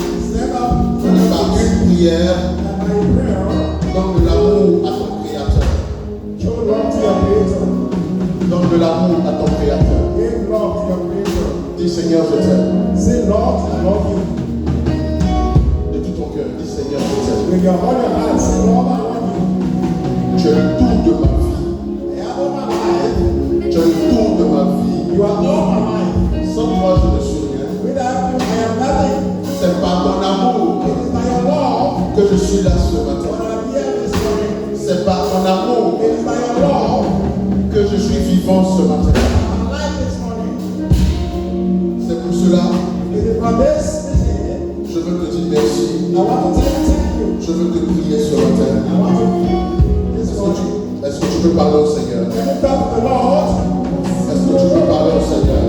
Et par une prière, donne de l'amour à ton Créateur. Donne de l'amour à ton Créateur. Dis Seigneur, je t'aime. De tout ton cœur, dis Seigneur, je t'aime. Tu es le tour de ma vie. Tu es le tour de ma vie. Sans toi, je ne suis rien. C'est par ton amour que je suis là ce matin. C'est par ton amour que je suis vivant ce matin. C'est pour cela je veux te dire merci. Je veux te prier ce matin. Est-ce que tu peux parler au Seigneur? Est-ce que tu peux parler au Seigneur?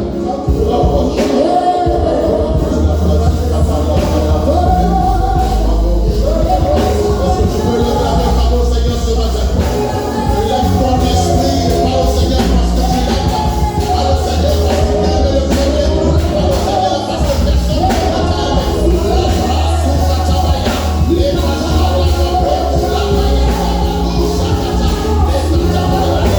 Thank you.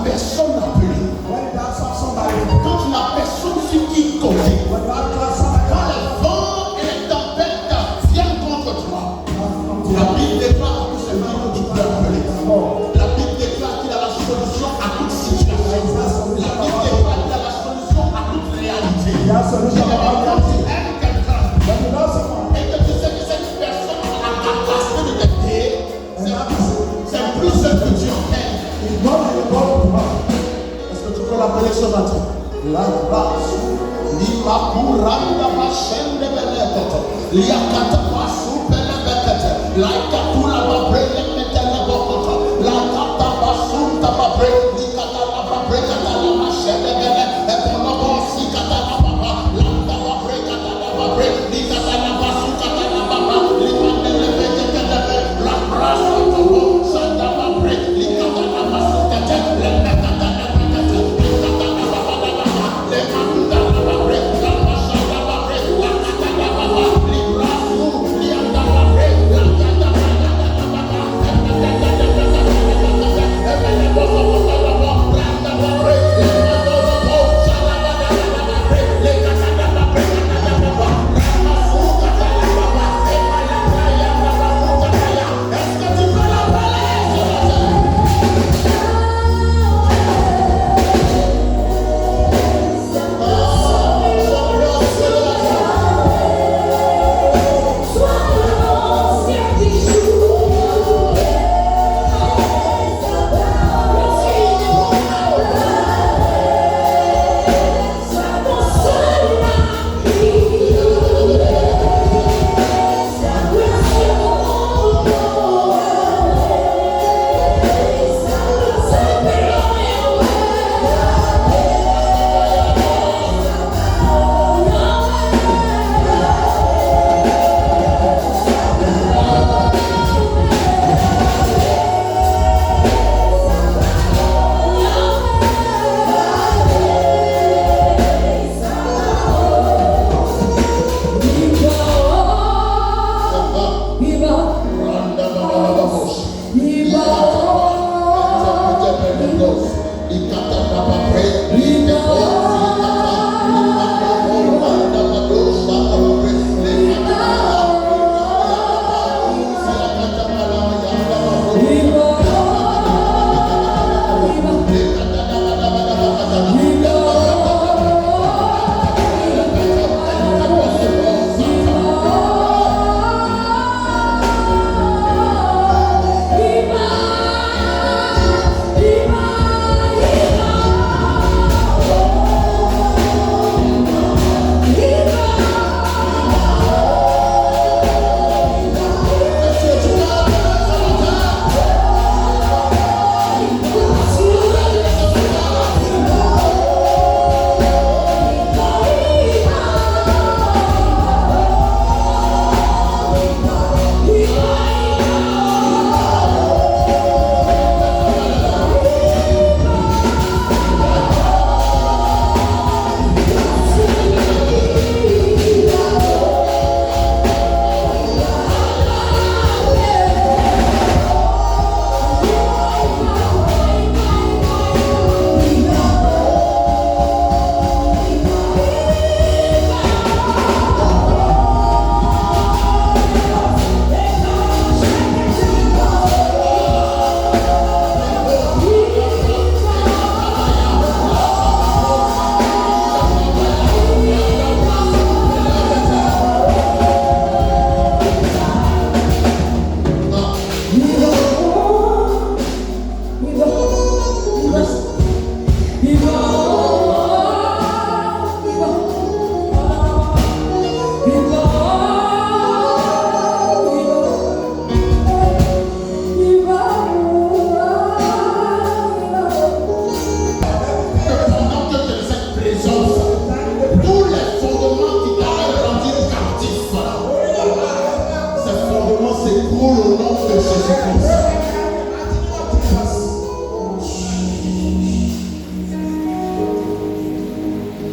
personne appelée, quand tu n'as personne sur qui compter, quand les vents et les tempêtes viennent contre toi, la Bible déclare que c'est lui que tu peux appeler. La Bible déclare qu'il a la solution à toute situation. La Bible déclare qu'il a la solution à toute réalité. Quand tu aimes quelqu'un et que tu sais que cette personne a la capacité de t'aider, c'est plus ce que tu entends. Est-ce que tu peux l'appeler ce matin? La grâce. Lima kuranda mashende belekete. Liakata pasu belekete. Laika kula babrele metele bokoto. Lakata pasu tababre. Likata la babre kata la mashende bele. Epono bosi kata la baba. Landa babre kata la babre. Likata la basu kata la baba. Limande lebete kete. La grâce de Dieu. Santa babre. Likata la basu kete. Lemekata la brekete. Likata la baba la baba. Lemekata la babre. La mashanda babre. Lakata la baba. Librasu. Lianda babre. Lakata la baba.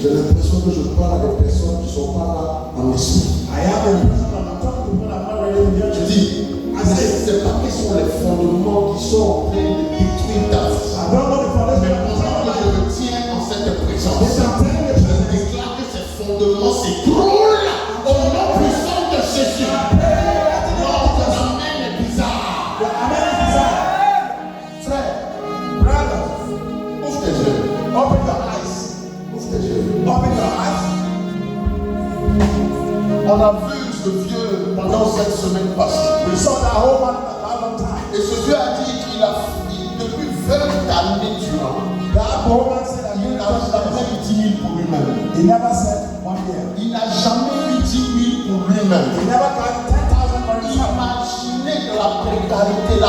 J'ai l'impression que je parle à des personnes qui ne sont pas là en esprit. Je dis, c'est pas quels sont les fondements qui sont en train de détruire ta vie. gouvernement s'écroule au nom puissant de Jésus. Non, ton amen est bizarre. Frère, brother, ouvre tes yeux. Open your eyes. Ouvre tes yeux. Open your eyes. On a vu ce vieux pendant cette semaine passée. We saw that whole man a long time. Et ce vieux a dit qu'il a depuis 20 années durant, That whole man said that il n'a jamais eu 10 000 pour lui-même. he never said 1 year. Il n'a jamais eu 10 000 pour lui-même. He never got 10,000 for himself. Imaginez de la précarité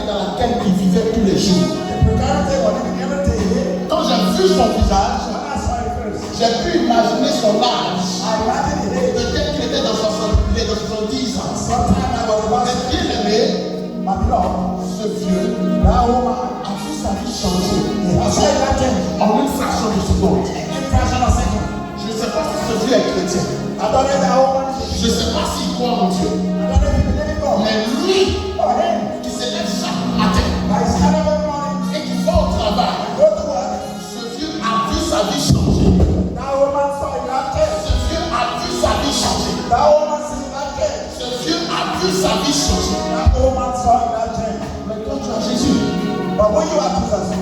dans laquelle il vivait tous les jours. The precarity was living every day. Quand j'ai vu son visage, When I saw it first, j'ai pu imaginer son âge. I imagined the age. Peut-être qu'il était dans 70 ans. Sometime I was about Mais bien aimé, my beloved, ce vieux that woman, a vu sa vie changer I saw that change en une fraction de seconde. in fraction of a second. Je ne sais pas si ce vieux est chrétien. I don't know that woman is Je ne sais pas s'il croit en Dieu. I don't know if he believe in God. Mais lui, For him, qui se lève chaque matin I stand up every morning, et qui va au travail, go to work. ce vieux a vu sa vie changer. That woman saw it that change. Ce vieux a vu sa vie changer. That woman see that change. Ce vieux a vu sa vie changer. That woman saw it that change. Mais quand tu as Jésus, But when you have Jesus,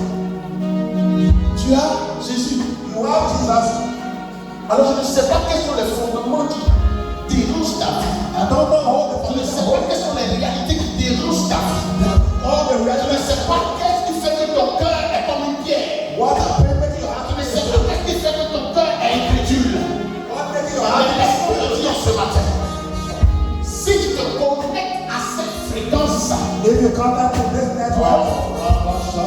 tu as Jésus. you have Jesus. Alors je ne sais pas quels sont les fondements qui dérangent ta vie. I don't know how Je the ne sais pas quelles sont les réalités qui dérangent ta vie. all the Je ne reality. sais pas qu'est-ce qui fait que ton cœur est comme une pierre. What happened making your heart Je ne sais pas qu'est-ce qui fait que ton cœur est incrédule. What making your Mais heart laisse-moi te dire ce matin, si tu te connectes à cette fréquence, if you contact with this network, si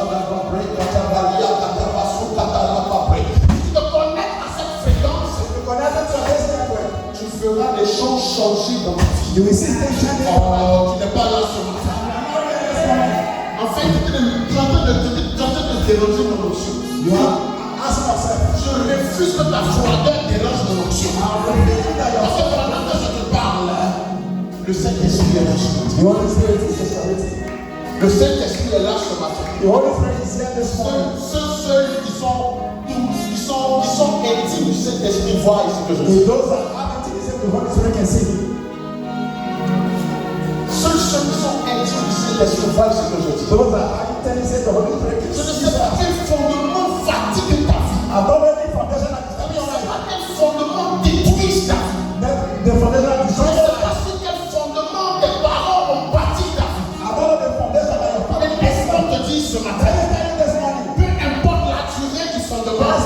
tu te connectes à cette fréquence, if you connect to this network, tu feras les choses changer dans ta vie. you will see things changing. Oh, tu n'es pas là ce matin. En fait, tu es en train de déranger mon onction. You are asking yourself, Je refuse que ta froideur dérange mon onction. Parce que pendant que je te parle, le Saint-Esprit est là ce matin. the Holy Spirit is just already. Le Saint-Esprit est là ce matin. The Holy Spirit is here this morning. Ceux qui sont intimes du Saint-Esprit voient ce que je dis. If those that haven't received the Holy Spirit can see. Ceux qui sont intimes du Saint-Esprit voient ce que je dis. Those that are intending to the Holy Spirit can Je ne see. sais pas quel fondement fatigue ta vie. I don't know any foundation that is Je telling ne you sais like pas quel fondement détruise ta vie. that the foundation that Je ne destroys sais your pas life. si quel fondement tes parents ont bâti ta vie. I don't know the foundation that your Mais family laisse-moi te dire ce Let matin, me tell you this morning. peu importe la durée du fondement,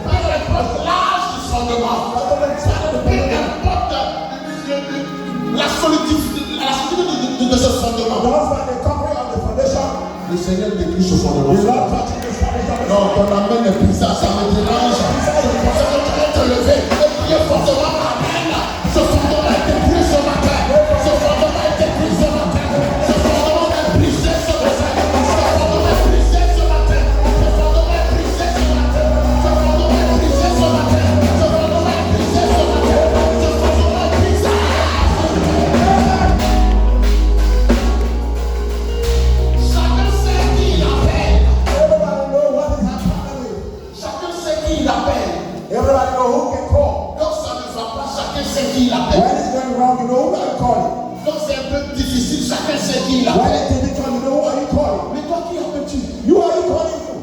peu importe l'âge du fondement, peu importe la solidité de ce fondement, Those by the covering of the foundation, le Seigneur détruit ce fondement. the Lord touching this foundation. Non, ton amen est bizarre, ça me dérange. C'est que tu vas te lever et prier fortement. Amen. Ce fondement est détruit ce matin. Ce fondement est détruit ce matin. Ce fondement est brisé ce matin. Ce fondement est brisé ce matin. Ce fondement est brisé ce matin. Ce fondement est brisé ce matin. Ce fondement est brisé ce matin. Ce fondement est brisé. Chacun sait qui il appelle. Everybody know what is happening. Chacun sait qui il appelle. Everybody know who can call. Donc ça ne va pas, chacun sait qui il appelle. When it's going wrong, you know who are you calling. Donc c'est un peu difficile, chacun sait qui il When appelle. it's difficult, you know who are you calling. Mais toi qui appelles-tu? You are you calling you.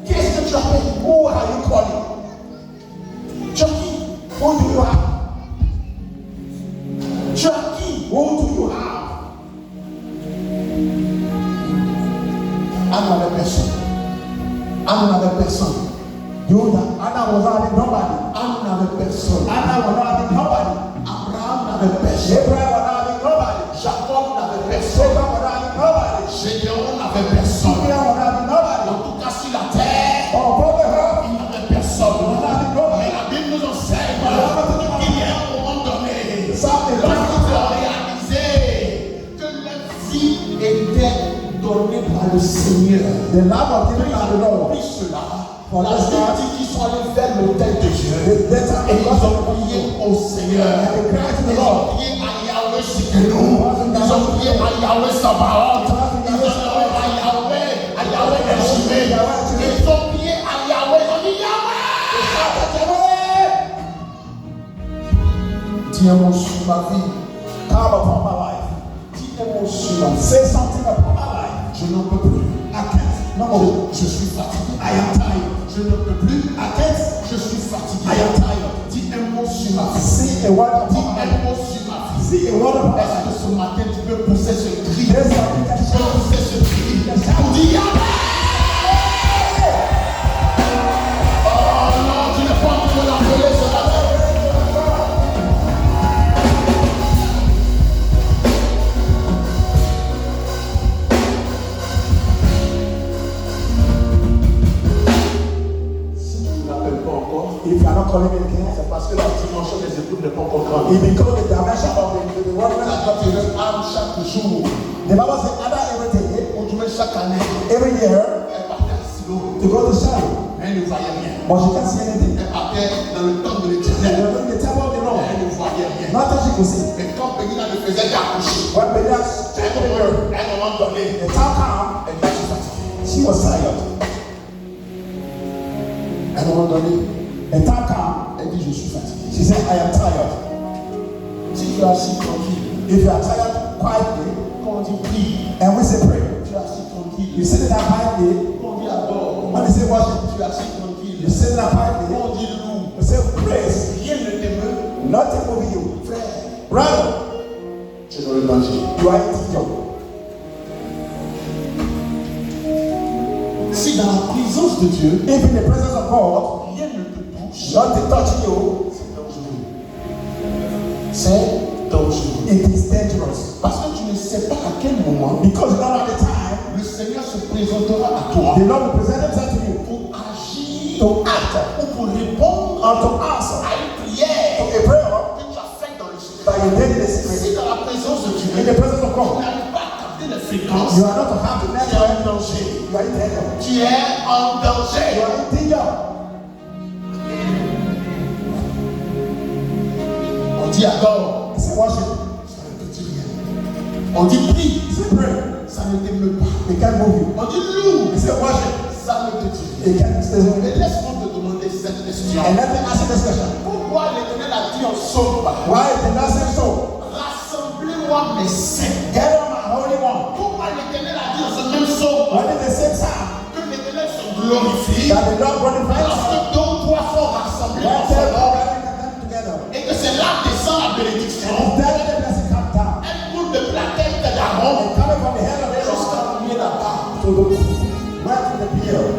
Qu'est-ce que tu appelles? Who are you calling? Tu as qui? Who do you have? Tu as qui? Who do you have? Anne n'avait personne. Anne n'avait personne. You that Anna was not having nobody. Anne n'avait personne. Anna was not having nobody. Abraham n'avait personne. Abraham was not having nobody. Jacob n'avait personne. Jacob was not having nobody. Gédéon n'avait personne. Gideon was not having nobody. En tout cas sur la terre, Oh, brother, il n'avait personne. was not having nobody. Mais la Bible nous enseigne qu'il y a un moment donné, Something lorsqu'ils ont réalisé que leur vie était donnée par le Seigneur. The love of giving by the Lord. Puis cela, la Bible dit qu'ils sont allés vers l'autel de Dieu et ils ont prié au Seigneur. Ils ont prié à Yahweh Shikenu. Ils ont prié à Yahweh Sabaoth. Ils ont prié à Yahweh Eshimé. Ils ont prié à Yahweh. Ils ont dit Yahweh. Dis un mot sur ma vie. Come upon my life. Dis un mot sur ma vie. Say something upon my life. Je n'en peux plus. I can't. No more. Je suis fatigué. I am tired. Je ne peux plus. I can't. Je suis fatigué. I am tired. Dis un mot sur ma vie. Say a word Dis upon my un life. mot sur ma vie. Say a word upon my Est-ce life. que ce matin tu peux pousser ce cri? There's something that Tu is peux pousser ce cri. Pour dire Amen. Oh non, tu n'es pas en train de l'appeler ce matin. If you are not calling me again, C'est parce que la dimension des écoutes n'est pas encore grande. it becomes the dimension of the word. La Bible te donne âme chaque jour. The Bible says, other every day, On dirait chaque année, every year, elle partait à Silo. to go to Shiloh. Mais elle ne voyait rien. But she can't see anything. Elle partait dans le temple de And l'Éternel. you're in the temple of the Lord. Elle ne voyait rien. Nothing she could see. Mais quand Pegina le faisait accoucher, When Belial à un moment donné, the time came, elle dit, je suis fatiguée. she was tired. À un moment donné, The time came, elle dit, je suis fatiguée. she said, I am tired. Si tu es assis tranquille, If you are tired quietly, quand on dit prie, and we say pray, tu es assis tranquille. you sit in that quietly. Quand on dit adore, When they say worship, tu es assis tranquille. you sit in that quietly. Quand on dit loue, You say praise. rien ne t'émeut. Nothing will be you. Frère, Brother, tu es dans le danger. you are in danger. Si dans la présence de Dieu, If in the presence of God, rien ne te touche, nothing touching you, c'est dangereux. C'est dangereux. it is dangerous. Parce que tu ne sais pas à quel moment Because you don't have the time, le Seigneur se présentera à toi the Lord will present himself to you pour agir to act ou pour répondre or to answer à une prière to a prayer que tu as faite dans le secret. that you did in the secret. Si dans la présence de Dieu, In the presence of tu God, n'arrives pas à capter les fréquences, you are not to have the tu es network, en danger. you are in danger. Tu es en You danger. are in danger. On dit adore, Say worship. ça ne te dit rien. On dit prie, Say pray. ça ne t'émeut pas. They can't move you. On dit loue, Say worship. ça ne te dit rien. They can't stay Mais away. laisse-moi te demander cette question. And let me ask you this question. Pourquoi l'Éternel a dit en psaume, Why did not say so? rassemblez-moi mes saints? Gather my holy one. Pourquoi l'Éternel a dit dans ce même psaume When at the same time que l'Éternel se glorifie that the Lord glorifies lorsque us, deux ou trois sont rassemblés let en son them nom come together. et que c'est là descend la bénédiction? Then let the blessing come down. Elle coule de la tête d'Aaron And coming from the head of Aaron jusqu'à la pied là-bas. to the right to the beard.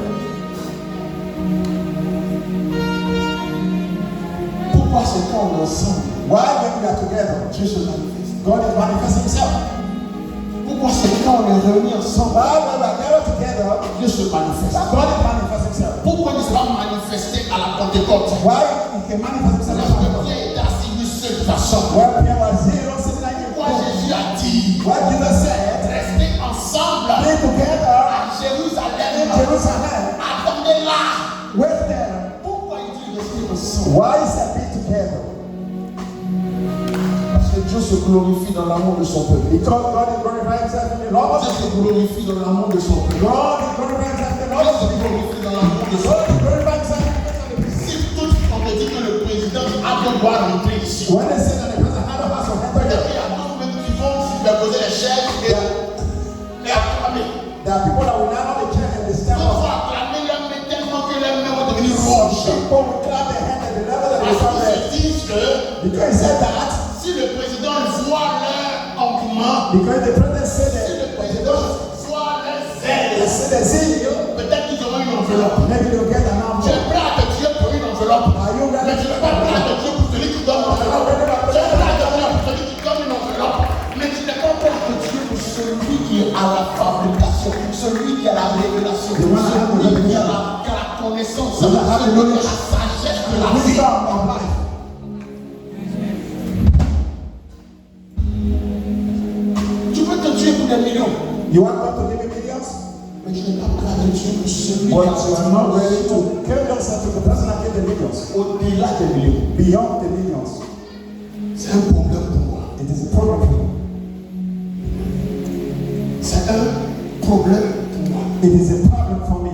Pourquoi c'est quand on est ensemble, Why when we are together, Dieu se manifeste? God is manifesting himself. Pourquoi c'est quand on est réunis ensemble, Why when we are gathered together, Dieu se manifeste? God is manifesting himself. Pourquoi il ne s'est pas manifesté à la Pentecôte? Why he can manifest himself Lorsque as Pierre était assis lui seul de façon. Where Pierre was zero, sitting like Pourquoi you. Jésus a dit What Jesus said, restez ensemble be together à in Jérusalem. Jerusalem. Attendez-là. Wait there. Pourquoi il dit restez ensemble? Why is that be together? Parce que Dieu se glorifie dans l'amour de son peuple. Because God is glorifying himself in the Lord. Dieu se glorifie dans l'amour de son peuple. God is glorifying himself in the Dieu se Lord. glorifie dans l'amour de son God peuple. is glorifying himself in the Lord. Si tout on te dit que le président Abdel doit rentrer ici, When they say that the president had of us will enter peut-être here, qu'il y a d'autres même qui vont superposer les chaises et acclamer. there are people that will lie on the chair and they stand D'autres up. vont acclamer leurs mains tellement que leurs mains vont devenir Some rouges. people will clap their hands at the level that they Parce come qu'ils there. se disent que Because he said that, si le président voit leur engouement, because the president said si le that, président voit leur they zèle, said they see you, peut-être qu'ils auront une enveloppe. maybe they'll get an Tu es envelope. prêt à te tuer pour une enveloppe, Are you mais ready? tu n'es pas prêt à te tuer pour celui qui donne l'enveloppe. Tu es prêt à te tuer pour celui qui donne une enveloppe, mais tu n'es pas prêt à te tuer pour celui qui a la fabrication, celui qui a la révélation, celui qui a la connaissance, celui qui a la sagesse de la vie. Wisdom of life. Tu veux te tuer pour des millions, You want God to give you millions? mais tu n'es pas prêt à te tuer pour celui qui But a you are not ready to carry yourself to the person that gave the millions. au-delà des millions. Beyond the millions. C'est un problème pour moi. It is a problem for you. C'est un problème pour moi. It is a problem for me.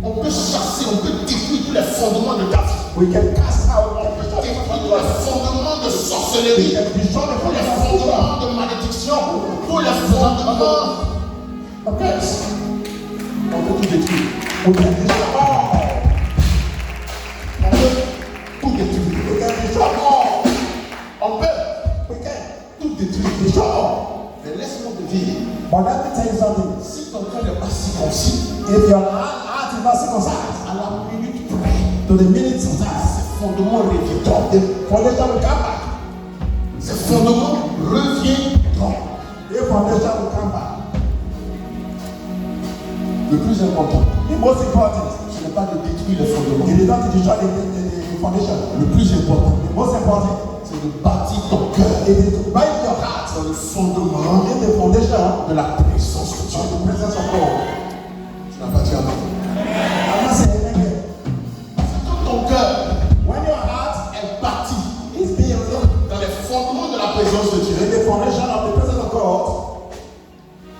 On peut chasser, on peut détruire tous les fondements de ta vie. We can cast out On peut détruire tous les fondements de sorcellerie. sorcellerie, pour les fondements de malédiction, pour les fondements. Ok. On peut tout détruire. On peut tout détruire. On peut tout détruire. Mais laisse-moi te dire. But let me tell you something. Si ton cœur n'est pas circoncis, If your heart is not circumcised, à la minute près, to the minute sometimes, ces fondements reviendront. the foundation will come back. Ces fondements reviendront. The foundation will come back. Le plus important, The most important, ce n'est pas de détruire les fondements. it is not to destroy the foundation. Le plus important, The most important, c'est de bâtir ton cœur it is to bind your heart sur le fondement in the foundation de la présence de Dieu. of the presence of God. Tu n'as pas dit amen. I'm not saying anything. Quand ton cœur When your heart est bâti is built dans les fondements de la présence de Dieu, in the foundation of the presence of God,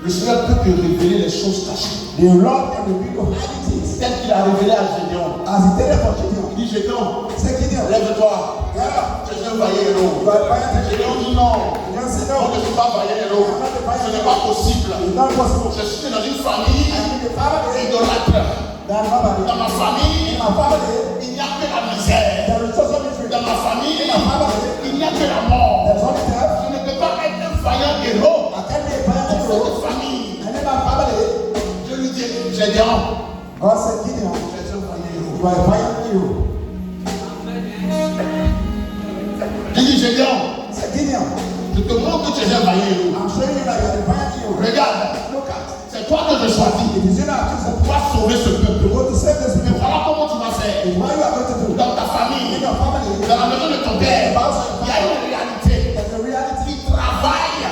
le Seigneur peut te révéler les choses cachées. the Lord can reveal the hiding things. Tel qu'il a révélé à Gédéon. As he did it for Gideon. Il dit Gédéon, Say, Gideon, lève-toi. get up. Je suis un vaillant héros. You are fighting. Gédéon dit non. Gideon said, Je no, ne suis pas vaillant héros. Ce n'est pas possible. it's not possible. Je suis dans une famille I'm in the family. idolâtre. That nobody. Dans ma famille, In my family, il n'y a que la misère. there is just only three. Dans ma famille, In my family, il n'y a que la mort. there's only death. Je ne peux pas être un vaillant héros I can't be a fighting dans hero. cette famille. And in my family, Je lui dis, Gédéon, God said, Gideon, je suis un vaillant héros. you are a fighting hero. Je dis, Gédéon, Say, Gideon, je te montre que tu es un vaillant héros. I'm showing you that you are a fighting hero. Regarde, Look at. c'est toi que je choisis. It is you that choose Tu vas sauver ce to peuple. go to save this Mais people. voilà comment tu vas faire. It's what you are going to do. Dans ta In famille, your family, dans la maison de ton père, il y a une réalité there's a reality. qui travaille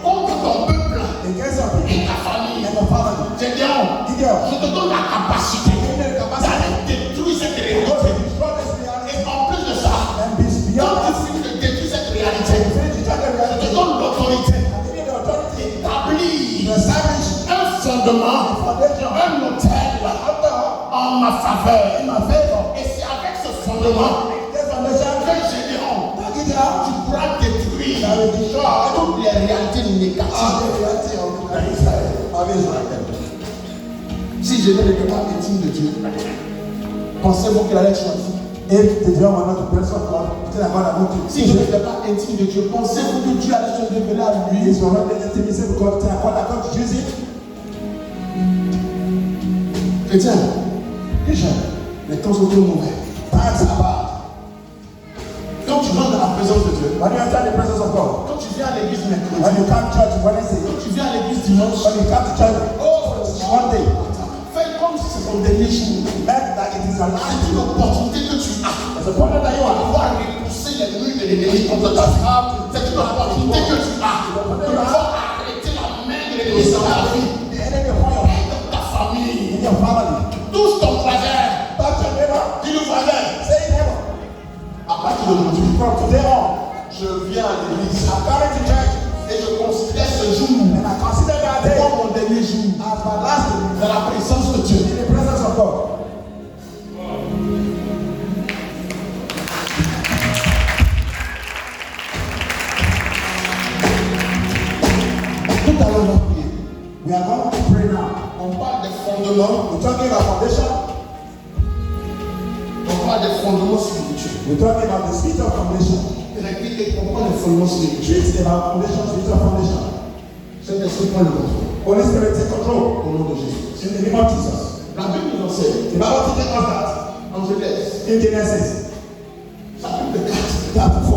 contre ton peuple Against your et people ta famille. and your family. Gédéon, Gideon, je te donne la capacité give me the capacity d'aller détruire cette to réalité. destroy this reality Et en plus de ça, and be quand beyond tu that. finis de détruire cette réalité, Finish destroying the je te reality. donne l'autorité I give you the authority to d'établir establish un fondement, foundation un hôtel en ma faveur. in my favor. Et c'est avec ce fondement This foundation, que Gédéon, Gideon, tu pourras détruire that will destroy toutes les réalités all négatives. the reality of Israel. Si Gédéon n'était pas intime de Dieu, pensez-vous qu'il allait être choisi? If the John were not the person of God, then I'm going to Si je n'étais pas intime de Dieu, pensez-vous que Dieu allait se révéler à lui? He's already intimacy with God. I'm going to choose it. Chrétien, les temps sont trop mauvais. Times are bad. Quand tu rentres dans la présence de Dieu, When you enter the presence of God, quand tu viens à l'église mercredi, when you come to church Wednesday, quand tu viens à l'église dimanche, when you come to church one day, fais comme si c'est ton dernier jour. make that it is your last C'est une opportunité que tu as. There's a point that you On are. va repousser les murs de l'ennemi contre ta vie. C'est une opportunité que tu as. Tu vas arrêter la main de l'ennemi dans ta vie, The enemy upon your head, dans ta famille. in your family. Touche ton voisin. Touch your neighbor. Dis le voisin. Say neighbor. À partir d'aujourd'hui, From today on, je viens à l'église I'm coming to church et je considère ce jour and I consider that day comme mon dernier jour as my last day dans la présence de Dieu. in the presence of God. Tout à l'heure, on va prier. We are going to pray now. On parle des fondements. We're talking about foundation. On parle des fondements spirituels. We're talking about the spiritual foundation. Et comprendre les fondements spirituels. It's about foundation, spiritual foundation. C'est esprit prend le contrôle. Holy Spirit, take control. Au nom de Jésus. In the name of Jesus. La Bible nous enseigne. The Bible teaches us that En Genèse, in Genesis chapitre 4, chapter 4,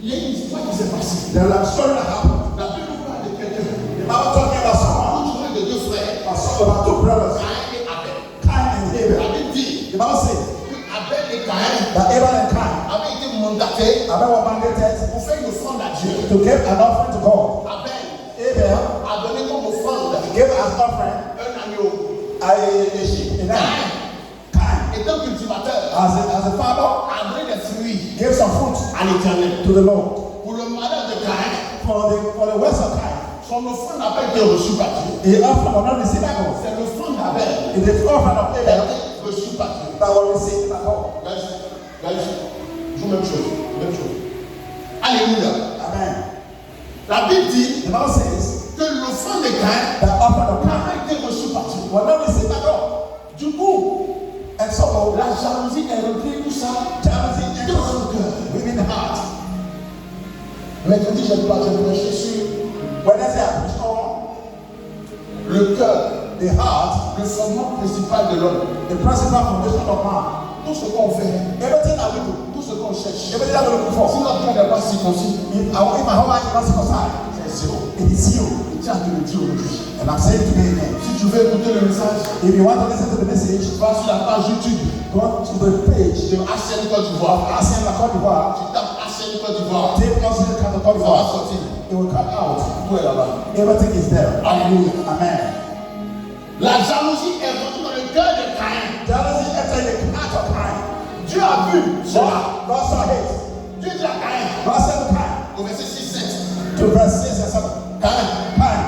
il y a une histoire qui s'est passée. there is a story that happened. La Bible parle de quelqu'un. The Bible talking about someone, On parle de deux frères, about two brothers, Caïn et Abel. Cain and La Abel. Bible dit The Bible says que Abel et Caïn that Abel and Cain, avaient été mandatés Abel was mandated pour faire une offrande à Dieu. to give an offering to God. Abel Abel a donné comme offrande gave as offering un agneau. a sheep, a lamb. Cain, Étant cultivateur, as a father, a donné des fruits gave some fruit à l'Éternel. to the Lord. Pour le malheur de Caïn, For the words of Cain, son offrande n'a pas été reçue par Dieu. the offering was not received by God. C'est l'offrande d'Abel It is the offering of qui a Abel été reçue par Dieu. that was received by God. Guys, joue même chose, même chose. Alléluia. Amen. La Bible dit The Bible says que l'offrande de Caïn that offer of n'a Cain pas été reçue par Dieu. was not received at all. Du coup, And so, la jalousie est rentrée tout ça jealousy dans enters son cœur. within the heart. Mercredi, j'ai prêché sur Wednesday, I preached on le cœur, the heart, le fondement principal de l'homme. the principal foundation of man. Tout ce qu'on fait, Everything that we do, tout ce qu'on cherche. everything that we look Si for, notre cœur n'est pas circoncis, if my whole life is not circumcised, c'est zéro. it is zero. Et tiens, tu le dis aujourd'hui. And I'm saying today, amen. Si tu veux écouter le message, If you want to listen to the message, va sur la page YouTube go to the page de HCN Côte d'Ivoire. ASEAN Côte d'Ivoire. Tu tapes HCN Côte d'Ivoire. Take us to the Côte Ça va d'Ivoire. sortir. It will come out. Tout est là-bas. Everything is there. Alléluia. Amen. La jalousie est rentrée dans le cœur de Caïn. Jealousy entered the heart of Cain. Dieu a vu cela. God saw it. Dieu dit à Caïn, God said to Cain, au verset 6-7, to verse 6 and 7, Caïn, Cain,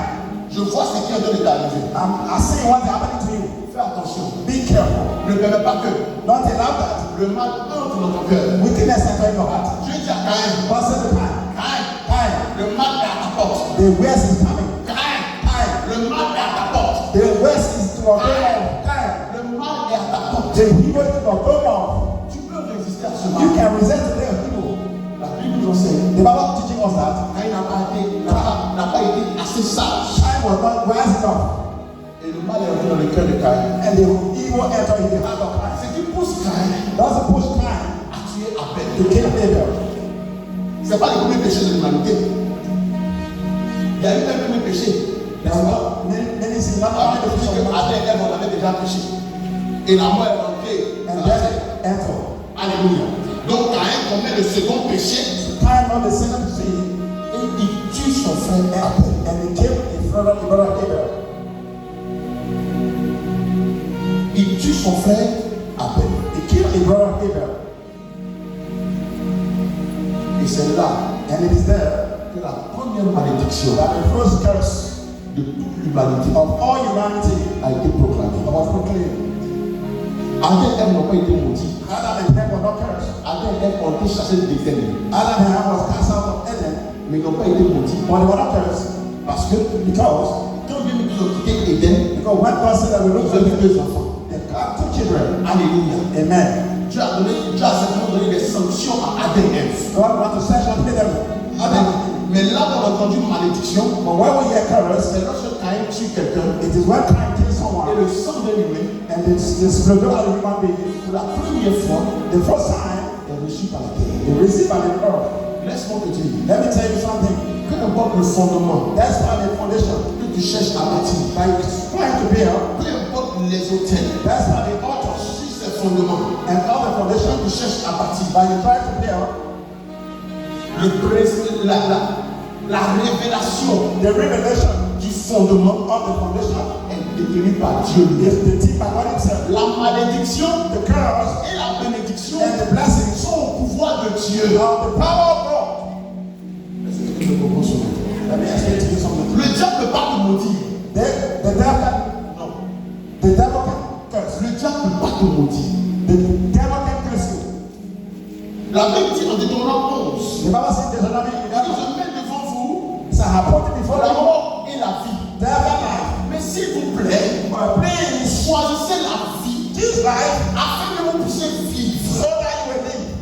je vois ce qui est en train de t'arriver. I see what's happening to you. Fais attention. Be careful. Ne permets pas que Don't allow that. le mal entre dans ton cœur. Wickedness enter your heart. Dieu dit à Caïn, God said to Cain, Caïn, Cain, le mal est à ta porte. the worst is coming. Caïn, Cain, le mal est à ta porte. the worst is to your door. Cain, Le mal est à ta porte. the evil is to your door. Tu peux résister à ce You mal. can resist the day of evil. La Bible nous enseigne. The Bible teaching us that Caïn n'a pas été assez sage. Cain was not wise enough, Et le mal est rentré dans le cœur de Caïn. and the evil entered in the heart of Cain. Ce qui pousse Caïn That's the push Cain à tuer Abel. to kill Abel. Ce n'est pas le premier péché de l'humanité. Il y a eu un premier péché. There's not many sins, not La only the Bible dit fish que of man, Adam et Ève, on avait déjà péché. Et la mort est rentrée. and death entered. Alléluia. Donc Caïn commet le second péché Cain not the second sin, et il tue son frère Abel. and he killed his brother Abel. Il tue son frère Abel. He killed his brother Abel. Et c'est là And it is there que la première malédiction that the first curse de toute l'humanité of all humanity a été proclamée. was proclaimed. Adam et Ève n'ont pas été maudits. Adam and Eve were not cursed. Adam et Ève ont été chassés de l'Éden. Adam and Eve was cast out of Eden, Mais ils n'ont pas été maudits. but they were not cursed Parce que quand Dieu nous a quitté Éden, because when God said that we look nous for avons deux enfants. they got two children. Alléluia. Amen. Dieu a simplement donné des sanctions à Adam et Ève. God wants to sanctify them. Adam. Mais là, on a entendu une malédiction. But when we hear curse, C'est lorsque Caïn tue quelqu'un it is when Cain kills et someone le sang d'un humain, and it's the spirit of the human being. pour la première fois, The first time est reçu par la terre. they receive by the earth. Laisse-moi te dire, Let me tell you something. peu importe le fondement That's not the foundation que tu cherches à bâtir, that you're trying to build. peu importe les hôtels, That's not the altar si ces fondements and all the foundation que tu cherches à bâtir, that you try to build. la révélation The revelation du fondement of the foundation est détenue par Dieu lui-même. is the thing by God Himself. La malédiction The curse et la bénédiction and the blessing sont au pouvoir de Dieu. are the power of God. Est-ce que tu me comprends ce matin? Let me explain to you something. Le diable ne peut pas te maudire. The devil, Non. the devil can curse. Le diable ne peut pas te maudire. The devil can curse you. La Bible dit en Deutéronome 11, The Bible says there's another il thing. je mets devant vous So I put it before la you. mort et la vie. Death and life. Mais s'il vous plaît, But please choisissez la vie choose life afin que vous puissiez vivre. so that you will live.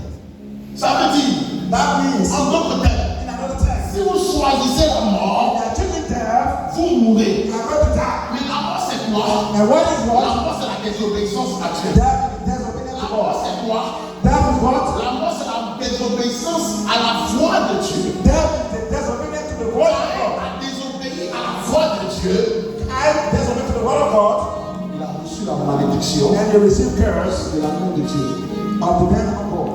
Ça veut dire, That means, en d'autres termes, in another time, si vous choisissez la mort, you are choosing death, vous mourrez. you are going to die. Mais la mort c'est quoi? And what is La what? mort c'est la désobéissance à Dieu. Death is disobedience La to mort God. c'est quoi? Death is what? La mort c'est la désobéissance à la voix de Dieu. Death is the disobedience to the word of God. A désobéi à la voix de Dieu. I disobey to the word of God, Il a reçu la malédiction and you receive curse de la main de Dieu. of the man of God.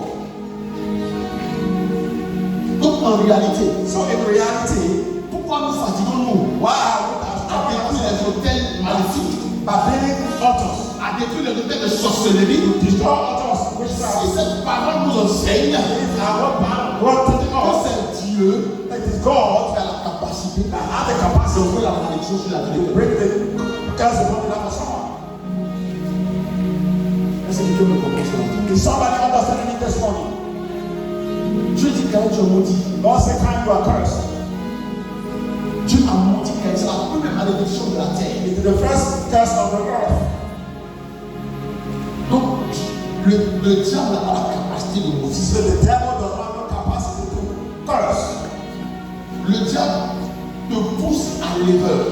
Donc en réalité, So in reality, pourquoi nous fatiguons-nous why are we à détruire les hôtels maléfiques, by building altars? à détruire les hôtels de sorcellerie? Destroy altars, Si witchcraft. cette parole nous enseigne If our God to the que earth, c'est Dieu it is God qui a la capacité that has the capacity d'ouvrir la malédiction sur la vie to de bring the curse upon the life of someone. Est-ce que quelqu'un me comprend cela? Is somebody understanding it this morning? Dieu dit Caïn, tu es maudit. God said, Cain, you are cursed. Dieu a maudit Caïn. C'est la première malédiction de la terre. It is the first curse of the earth. Donc, le diable n'a pas la capacité de maudire. So the devil does not have the capacity to curse. Le diable te pousse à l'erreur.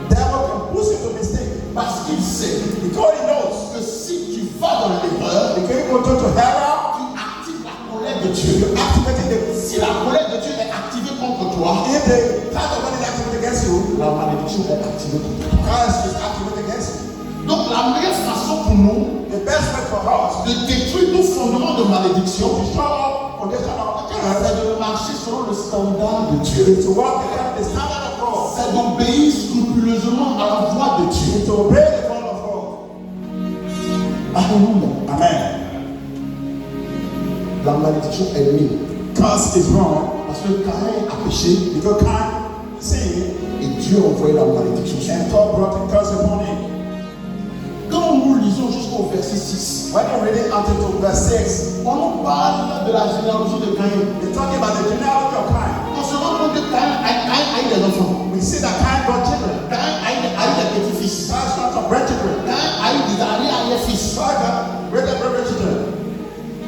Devil can push you to mistake. Parce qu'il sait Because he knows. que si tu vas dans l'erreur, Because you go to error, tu actives la colère de Dieu. you activate the. Si la colère de Dieu est activée contre toi, If the part of God is activated against you, la malédiction est activée contre toi. curse is activated against you. Donc la meilleure façon pour nous The best way for us de détruire tout fondement de malédiction, to show up foundation of the curse c'est de marcher selon le standard de Dieu. is to walk in the standard of God. C'est d'obéir scrupuleusement à la voix de Dieu. Is to obey the word of God. Alléluia. Amen. La malédiction est nulle. Curse is wrong Parce que Caïn a péché because Cain sinned et Dieu a envoyé la malédiction sur and lui. God brought the curse upon him. Quand nous lisons jusqu'au verset 6, When you read it until to verse 6, on nous parle de la généalogie de Caïn. they're talking about the genealogy of Cain. On se rend compte que Caïn a eu des enfants. We see that Cain got children. Caïn a eu des petits-fils. Cain's sons of grandchildren. Caïn a eu des arrière-fils. Cain got great-grandchildren.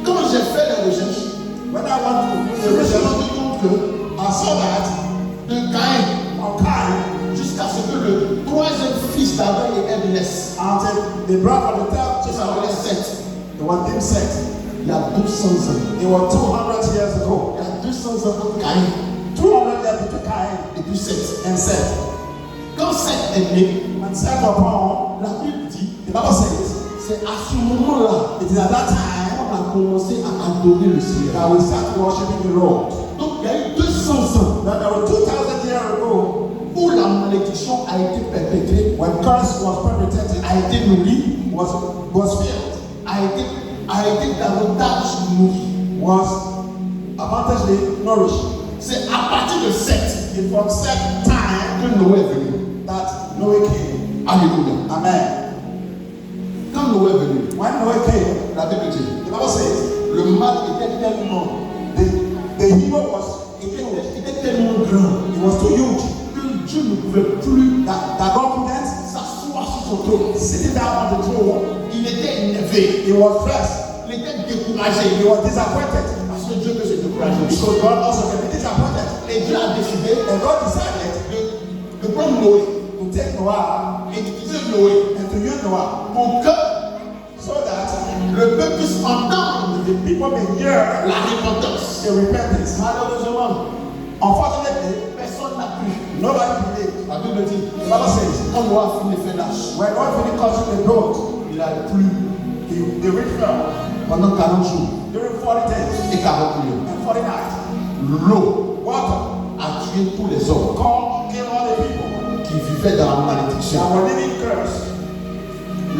Quand j'ai fait les recherches, When I want to je do me suis the rendu compte que I saw that de Caïn of Cain jusqu'à ce que le troisième fils d'Adam et Ève naisse, until they brought for the third qui s'appelait Seth, they were named Seth. il y a 200 ans. They were 200 years ago. Il y a 200 ans entre Caïn 200 years between Cain et puis Seth. and Seth. Quand Seth est né, When Seth was born, la Bible dit, the Bible says, c'est à ce moment-là it is at that time qu'on a commencé à adorer le Seigneur. that we start worshiping the Lord. Donc il y a eu 200 ans Now, there were 2,000 years ago où la malédiction a été perpétrée, when curse was perpetrated, a été nourrie, was filled, a été davantage nourrie. was abundantly nourished. C'est à partir de Seth It from set time que Noé est venu. that Noah came. Alléluia. Amen. Quand Noé est venu, When Noah came, la Bible dit, the Bible says, le mal était tellement, the evil était tellement grand it was too huge que Dieu ne pouvait plus that God couldn't s'asseoir sur son trône. sit down on the throne. Il était énervé, He was stressed. il était découragé. He was disappointed Parce que Dieu peut se décourager aussi. because God also can be disappointed. Et Dieu a décidé And God decided de prendre Noé to take Noah et d'utiliser Noé and to use Noah pour que so that le peuple puisse entendre the people may hear la repentance. the repentance. Malheureusement, Unfortunately, personne n'a pu. nobody believed. La Bible dit, The Bible says, quand Noé a fini de faire l'âge, when God finished causing the boat, il a plu the rich fell pendant 40 jours during 40 days et 40 nuits. and 40 nights. L'eau Water a tué tous les hommes killed all the people qui vivaient dans la malédiction. that were living cursed.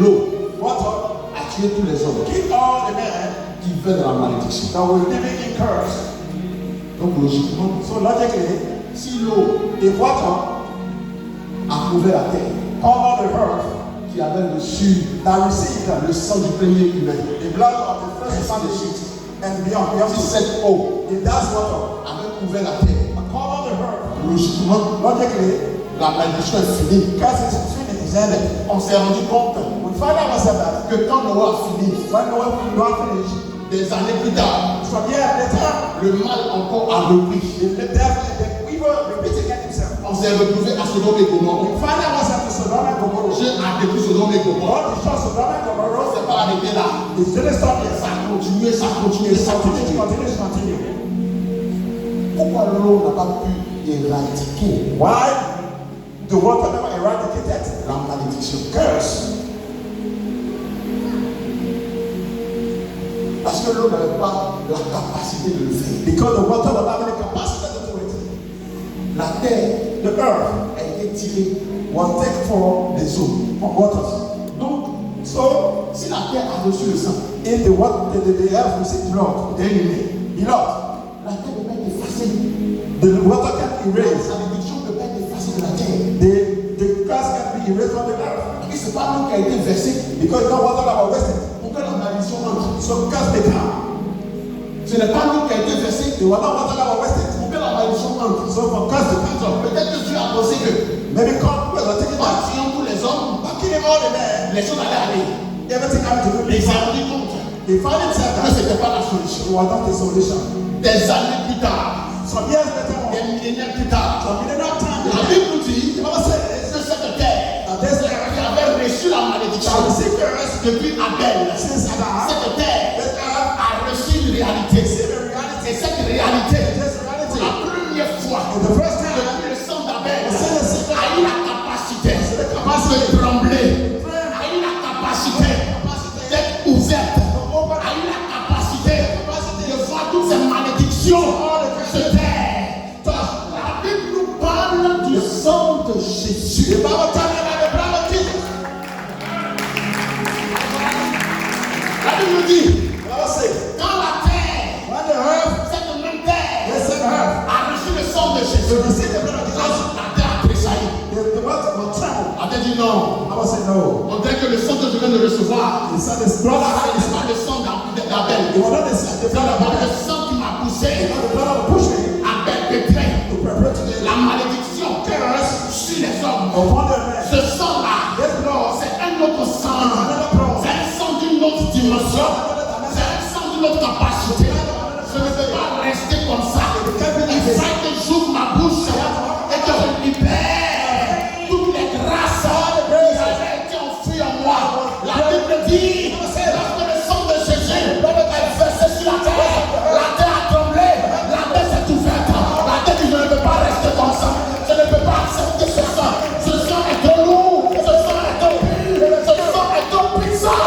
L'eau Water a tué tous les hommes killed all the men qui vivaient dans la malédiction. that were living in curse. Donc logiquement, So logically, si l'eau if water a couvert la terre covered the earth qui avait reçu that received le sang du premier humain, the blood of the first ainsi de son suite, and beyond, si cette eau if that water avait couvert la terre, covered the earth, logiquement, logically, la malédiction est finie. curse is finished. On s'est rendu compte We find out ourselves that que quand Noé a fini, when Noah finished, des années plus tard, some years later, le mal encore a repris. the evil repeated against himself. On s'est retrouvé à Sodome et Gomorrhe. We find out ourselves to Sodom and Gomorrah. Dieu a détruit Sodome et Gomorrhe. God destroyed Sodom and On ne Gomorrah. s'est pas arrêté là. It didn't stop here. Ça a continué, ça a continué, It ça a continué. continues. Pourquoi l'eau n'a pas pu éradiquer Why the water never eradicated la malédiction? curse? Parce que l'eau n'avait pas la capacité de le faire. Because the water was having the capacity to do it. La terre The earth a été tirée was taken from des eaux. waters. Donc, So, si la terre a reçu le sang if the water, the earth received blood, d'un humain, beloved, la terre peut pas être effacée. the water can erase. La malédiction ne peut pas être effacée de la terre. The curse can be erased from the earth. Et c'est pas l'eau qui a été versée Because no water that was wasted. pour que la malédiction entre. So curse may come. Ce n'est pas nous qui a été versé. They were not water that were wasted. Pour que la malédiction entre. So for curse to come from. Peut-être que Dieu a pensé que Maybe God will take it en back. tuant tous les hommes, By killing all the men, les choses allaient aller. everything happened to Les them. ont rendu compte They found themselves que that ce n'était pas la solution. it was not the solution. Des années plus tard, Some years later on, des millénaires plus tard, some millennial time la later, Bible nous dit the Bible says que cette terre that this qui avait reçu la malédiction shall receive curse depuis Abel, since Adam. cette terre This earth a reçu une réalité. receive a reality. Et cette réalité, This pour reality. la première fois, For the first time, depuis le sang d'Abel, the a eu la capacité de trembler, a eu la capacité d'être ouverte, a eu la capacité de voir toutes ces malédictions se taire. La Bible nous parle du sang de Jésus. the Bible tells me about the blood of Jesus. La Bible nous dit, The Bible says, quand la terre, when the earth, cette même terre, the same earth, a reçu le sang de to Jésus, receive the blood of Jesus, la terre a tressailli. the water will tremble. A dit non. I will say no. On dirait que le sang que je viens de recevoir, He said this blood ce of n'est pas le sang d'Abel. It was not the C'est blood of le Abel. sang qui m'a poussé The blood of push me à perpétrer to perpetrate the la malédiction curse sur les hommes. upon the men. Ce sang-là, This blood, c'est un autre sang. C'est un sang d'une autre dimension. C'est un sang d'une autre capacité. Je ne peux pas rester comme ça. Il faut que j'ouvre ma bouche et que je libère toutes les grâces qui avaient été enfuies en moi. La Bible dit, lorsque le sang de Jésus est versé sur la terre a tremblé, la terre s'est ouverte. La terre dit, je ne peux pas rester comme ça. Je ne peux pas accepter ce sang. Ce sang est trop lourd. Ce sang est trop pur. Ce sang est trop puissant.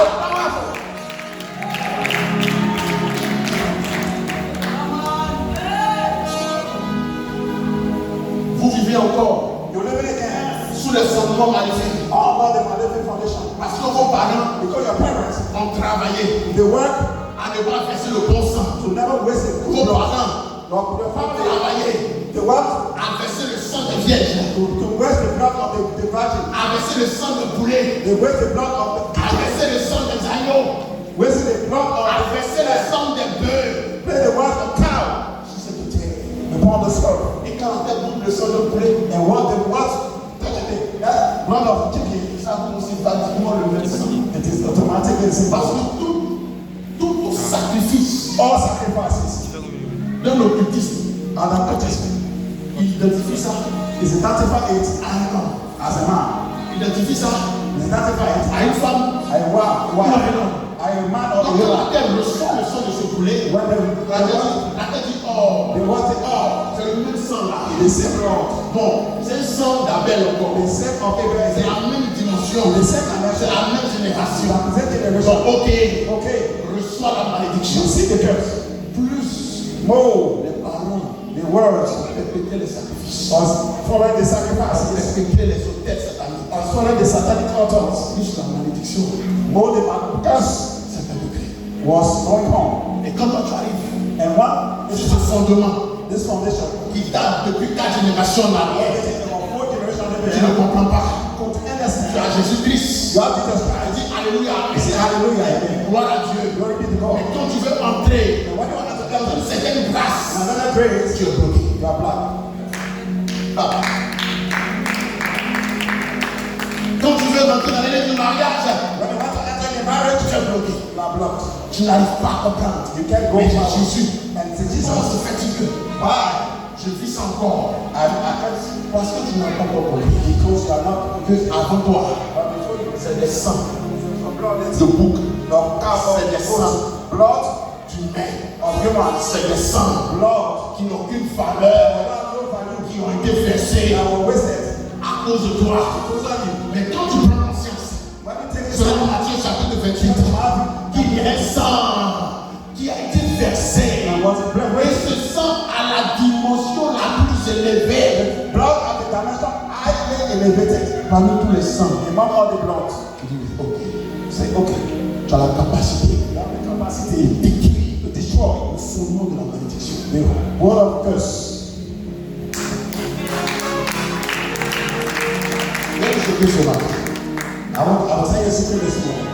Vous vivez encore you live it again. sous les fondements maléfiques. All about the malefic foundation. Parce que vos parents Because your parents, ont travaillé they work à ne pas verser le bon sang. to never waste a Vos good blood. parents Your ont family, travaillé they work à verser le sang des vierges, to waste the blood of the virgin. à verser le sang de poulet, They waste the blood of the à verser le sang des agneaux, wasting the blood à of verser le sang des bœufs. play the word of cow Si c'est tout est. upon the skull. Et quand on double le sang de poulet, And what the that blood of chicken, ça commence automatiquement le même sang. it is automatically seen. Parce que tout sacrifice All sacrifices d'un occultisme, and occultism il identifie ça is identify it à un homme, as a man, il identifie ça is identify it à une femme, as a wife, a man or a donc woman. la terre reçoit le sang de ce poulet. When La terre dit, oh, they want it all, c'est le même sang là. the same blood, Bon, c'est le sang d'Abel encore. the same of Abraham, C'est la même dimension. the same C'est dimension, la même génération. the same generation. Donc, ok, Okay, reçois la malédiction. you see the curse. Plus More les parents the words répétaient les sacrifices, was following the sacrifices, répétaient les hôtels sataniques. was following the satanic altars. Plus la malédiction, More the curse c'est un degré. was going on. Et quand toi tu arrives And one sur is ce fondement this foundation. qui date depuis 4 générations en arrière, Everything about 4 generations of tu ne comprends pas. come to Tu understand. as Jésus-Christ. You have Jesus Tu Christ. dis Alléluia. You say hallelujah again. Gloire à Dieu. Glory be to God. Mais quand tu veux entrer And when you want to dans une certaine grâce, and another grace, tu es bloqué. you are black. Ah. Quand tu veux rentrer dans l'année du mariage, When you want to enter the marriage, tu es bloqué. you are blocked. Tu n'arrives pas à comprendre. You can't go Mais forward. Jésus, And c'est Jesus. comment se fait-il que je vis ça encore? I Parce que tu n'as pas encore compris. because you are not Que avant toi, but before you c'est des sangs the blood de bouc, of cow, c'est des sangs blood d'humains, of humans, c'est des sangs blood qui n'ont aucune valeur, without no value, qui ont été versés that were wasted. à cause de toi. Because of you. Mais quand tu prends conscience, When you take this selon Matthieu chapitre 28, qu'il y a un sang qui a été versé, and was et bread, ce sang à la dimension la plus élevée blood of the dimension highly elevated parmi tous les sangs. among all the blood. Tu dis, ok, Say, okay, tu as la capacité you have the de capacity détruire to destroy le fondement de la malédiction. the word of curse. Quel est ce que ce matin? I will tell you a secret this morning.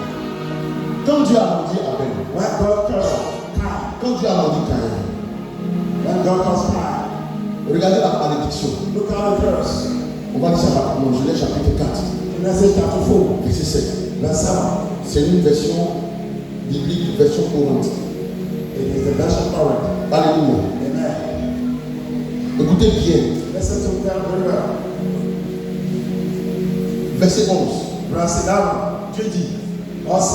Quand Dieu a maudit Abel, When God cursed Cain, quand Dieu a on dit Caïn, When God comes back, regardez la malédiction. look at the verse. On va lire ça rapidement. Genèse chapitre 4, Genesis chapter 4, verset 7. verse 7. C'est une version biblique, version courante. It is the version correct. Alléluia. Amen. Écoutez bien. Listen to that very well. Verset 11. Verse 11. Dieu dit, Verse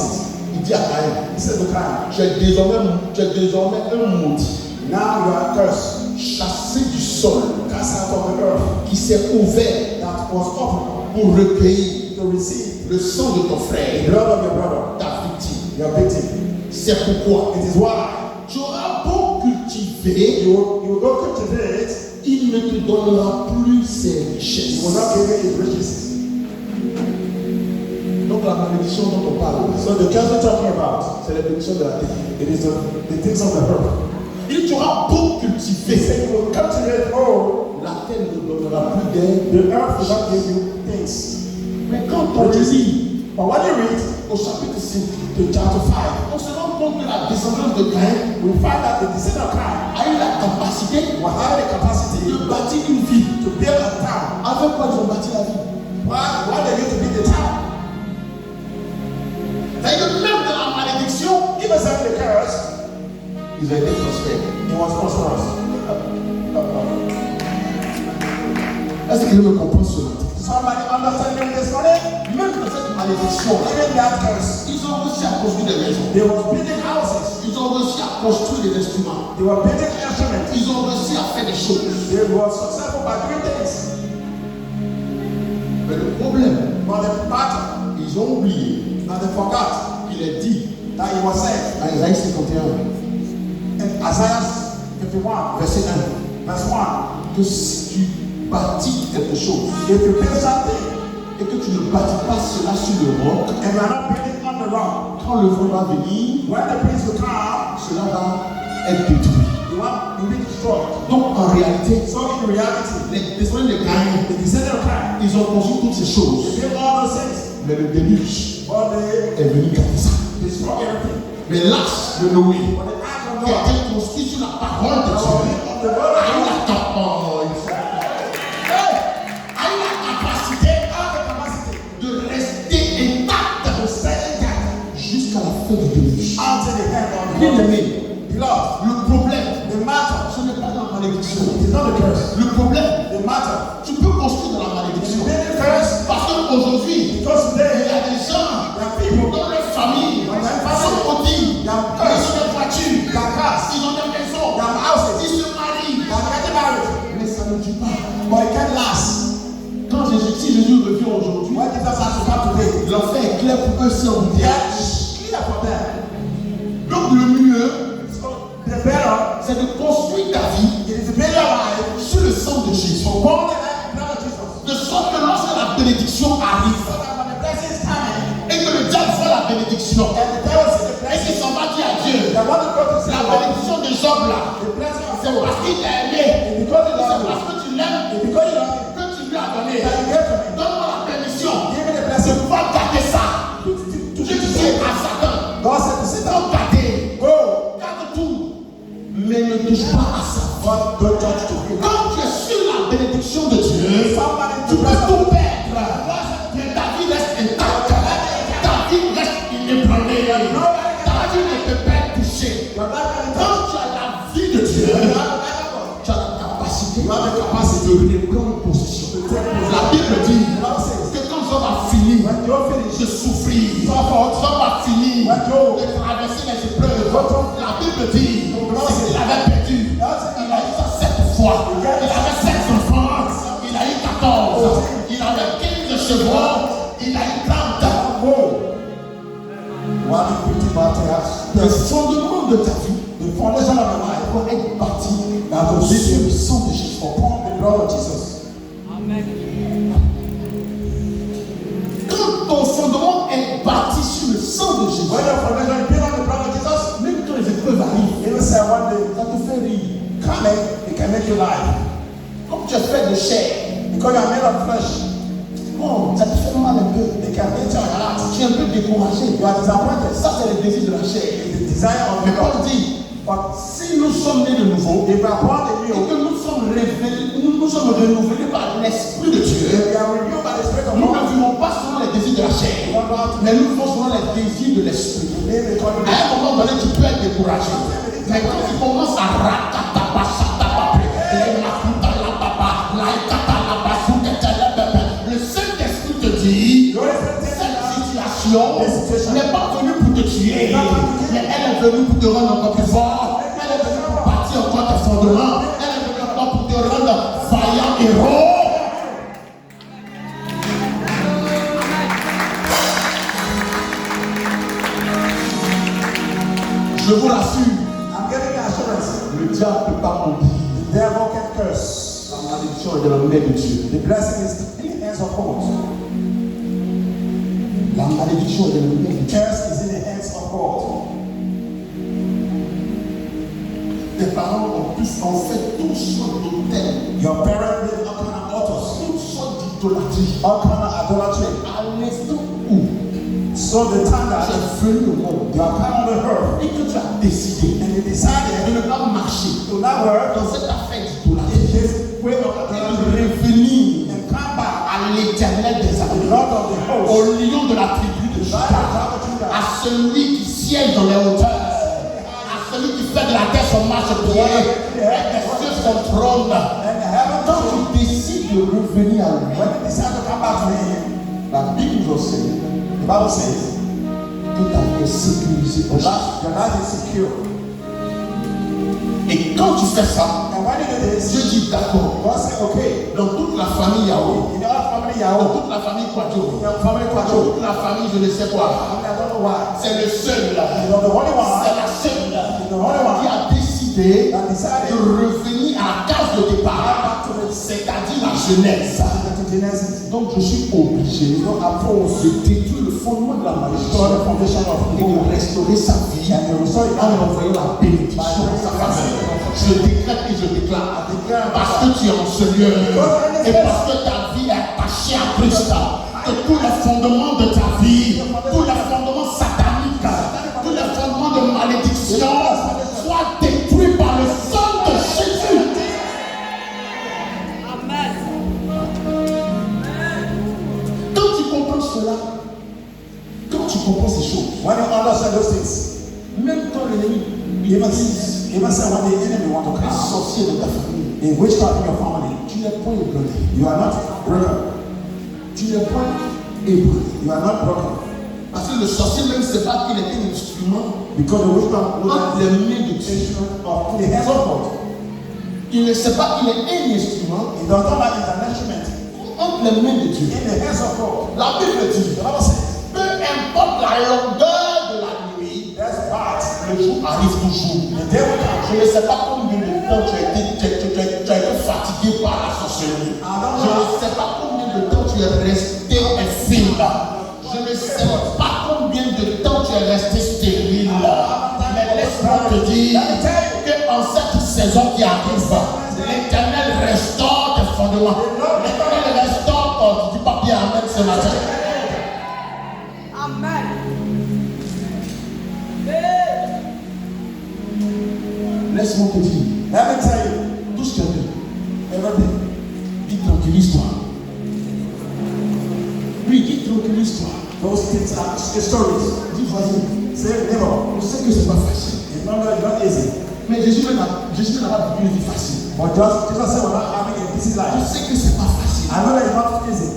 il dit à Caïn, 6. He said to Cain, tu es désormais un maudit, now you are cursed, chassé du sol, cast out of the earth, qui s'est ouvert that was open pour recueillir to receive le sang de ton the frère, blood of your brother, ta victime. your victim. C'est pourquoi It is why tu auras beau cultiver, you will go cultivate, il ne te donnera plus ses you richesses. will not give it his riches. Donc la malédiction dont on parle, So the curse we're talking about, c'est la bénédiction de la terre. it is the things of the earth. Il tu auras beau He cultiver, said you will cultivate all, la terre ne donnera plus d'air. the earth will not give you things. Mais quand on lit But when you read au chapitre 5, to chapter 5, on se rend compte que la descendance de Caïn we find that the descendant of Cain a eu la capacité will have the capacity de bâtir une ville. to build a town. Avec quoi ils ont bâti la ville? Why they need to build the town? C'est-à-dire que même dans la malédiction, Even some of the curse, ils ont été prospères. he was prosperous. Est-ce que me comprend ce matin? Somebody understand me this morning? Même dans cette malédiction, Even that curse, ils ont réussi à construire des maisons. they was building houses, Ils ont réussi à construire des instruments. they were building instruments, Ils ont réussi à faire des choses. they were successful by doing things. Mais le problème, But the matter, ils ont oublié and they forgot qu'il est dit that he was said à Isaïe 51, in Isaiah 51, verset 1, verse 1, que si tu bâtis quelque chose if you build something et que tu ne bâtis pas cela sur le roc, and you are not building on the rock, quand le vent va venir, when the breeze will come, cela va être détruit. you will be destroyed. Donc en réalité, So in reality, les descendants de Caïn, the descendant of Cain, ils ont construit toutes ces they choses. built all those things, Mais le déluge but they est venu casser ça. destroy everything. Mais l'arche de Noé, But the act of qui a God, été construit sur la parole de that was Dieu, built on the word a of eu God, la capacité have the capacity de rester intact to stay intact jusqu'à la fin du déluge. until the end of the Bien world. aimé, Beloved, le problème, the matter, ce n'est pas la malédiction. it is not the curse. Le problème, The matter, tu peux construire dans la it malédiction. is not the curse, Parce qu'aujourd'hui, because il y today, a des gens there are people, dans leur famille Dans leur famille, sont maudits. ils ont Ils ont des voitures, there are cars, ils ont des maisons, there are houses, ils se marient. they are getting married, Mais ça ne tue pas. but it can't last. Quand si Jésus revient aujourd'hui, When Jesus has to come today, l'enfer est clair pour eux sans the embouteillage. earth is clear for them. Donc le mieux, So the better, c'est de construire ta vie it is to build your life sur le sang de Jésus. upon the life of blood of Jesus. De sorte que lorsque la bénédiction arrive So that when the blessing is coming, et que le diable voit la bénédiction and the devil sees the et blessing, qu'il s'en va dire à Dieu, they want to go to say, la Lord, bénédiction de Job là, the blessing of c'est God, parce qu'il t'a aimé, it's because you c'est love me, parce que tu l'aimes it's because you love me, que tu lui as donné. that you gave to me. Donne-moi la permission Give me the de blessing pouvoir garder ça. to Je dis à Satan, God said to sit down, donc garder, go, garde tout, mais ne touche pas à ça. but don't touch to him. Quand tu es sur la bénédiction de Dieu, Somebody tu to peux bless tout perdre, mais ta vie reste intacte, ta vie reste inébranlée, ta vie ne peut pas être touchée. your life can be touched. Quand tu as la vie de Dieu, You have the life of God. tu as la capacité You have the capacity de reprendre possession. to take possession. La Bible dit The Bible says, que quand Job a fini when you're finished, de souffrir, Job a fini de traverser les épreuves, la Bible dit ce qu'il avait perdu, il a eu ça 7 fois. Il avait 7 enfants, il a eu 14. Il avait 15 chevaux, il a eu 30. one pretty matters. Le fondement de ta vie The foundation of your life doit être bâti that will sur be le sang de Jésus. upon the blood of Jesus. Quand ton fondement est bâti sur le sang de Jésus, When your foundation is built on the blood of Jesus, même quand les épreuves arrivent, even say one day ça te fait rire. coming, it can make you lie. Comme tu es fait de chair, Because you are made of flesh, oh, ça te fait mal un peu. it can make your heart. Tu es un peu découragé. You are disappointed. Ça, c'est le désir de la chair. It's the desire of Mais the God. Paul dit, Si nous sommes nés de nouveau, if we are born et anew, que nous sommes révélés, nous sommes renouvelés par l'Esprit de Dieu, we are renewed by the Spirit of nous God. ne vivons pas selon les désirs de la chair, mais nous vivons selon les désirs de l'Esprit. À un moment donné, tu peux être découragé. Mais quand tu commences à le Saint-Esprit te dit, cette situation n'est pas venue pour te tuer, mais elle est venue pour te rendre encore plus fort. Elle est venue pour bâtir encore tes fondements. Elle est venue encore pour te rendre vaillant héros. Je vous rassure, I'm giving you assurance. le diable ne peut pas mentir. The devil can curse. La malédiction est de la main de Dieu. The blessing is in the hands of God. La malédiction est de la main de The Dieu. curse is in the hands of God. Tes parents ont fait toutes sortes d'hôtels, Your parents made all kind of altars, toutes sortes d'idolâtries. all kind of idolatry. À l'instant où So the time tu that es venu au monde you are come on the earth et que tu as décidé and you de decided ne pas marcher to not work dans cette affaire in d'idolâtrie this way of et de idolatry revenir and come back à l'Éternel des the armées, Lord of the host, au lion de la tribu de Lion Juda, of Judah, à celui qui siège dans les hauteurs, à celui qui fait de la terre son marchepied et des cieux son trône. and heaven. Quand tu décides de revenir à lui, When you decide to come back to him, la Bible nous enseigne the Bible says que ta vie est sécurisée. your life is secure. Et quand tu fais ça, And when you do this, Dieu dit d'accord. God say, okay, Dans toute la famille Yahweh, in your family, dans Yahweh, toute la famille Kwadjo, your family, dans Kwacho, toute la famille je ne sais quoi, I don't know why. c'est le seul, You're the only one, c'est la seule the only qui one a décidé that de decided revenir à la case de départ, c'est-à-dire la jeunesse. to Genesis. Donc je suis obligé de détruire le fondement de la malédiction Restore the foundation of et de evil restaurer sa vie and to restore it en envoyant la bénédiction dans sa famille. Je décrète et je déclare, parce que tu es en ce lieu et parce que ta vie est attachée à Christ, que tous les fondements de ta vie, tous les fondements sataniques, tous les fondements de malédiction soient détruits par le sang de Jésus. Quand tu comprends cela, quand tu comprends ces choses, When you understand those things, même quand l'ennemi even say when the enemy want to est come, sorcier de ta famille, in witchcraft in your family, tu n'es point ébranlé. you are not broken. Tu n'es point ébranlé. You are not broken. Parce que le sorcier même ne sait pas qu'il est un instrument Because the witchcraft was entre les mains de Dieu. of the hands of God. Il ne sait pas qu'il est un instrument It does not matter, it's an instrument entre les mains de Dieu. in the hands of God. La Bible dit, The Bible says, peu importe la longueur de la nuit, there's part. le jour arrive toujours. The day will come. Je ne sais pas combien de temps tu as été fatigué par la sorcellerie. Je ne sais pas combien de temps tu es resté infime. Je ne sais pas combien de temps tu es resté stérile. Mais laisse-moi te dire qu'en cette saison qui arrive, l'Éternel restaure tes fondements. L'Éternel restaure du papier à mettre ce matin. Laisse-moi te dire, Let me tell you, tout ce que tu as dit, everything. dis tranquillise-toi. Oui, dis tranquillise-toi. Those things are the stories. Dis vas-y. Say, never. Je sais que c'est pas facile. It's not easy. Mais Jésus n'a pas vécu une vie facile. But just Jesus said we're not having a busy Je life. sais que c'est pas facile. I know that it's not easy,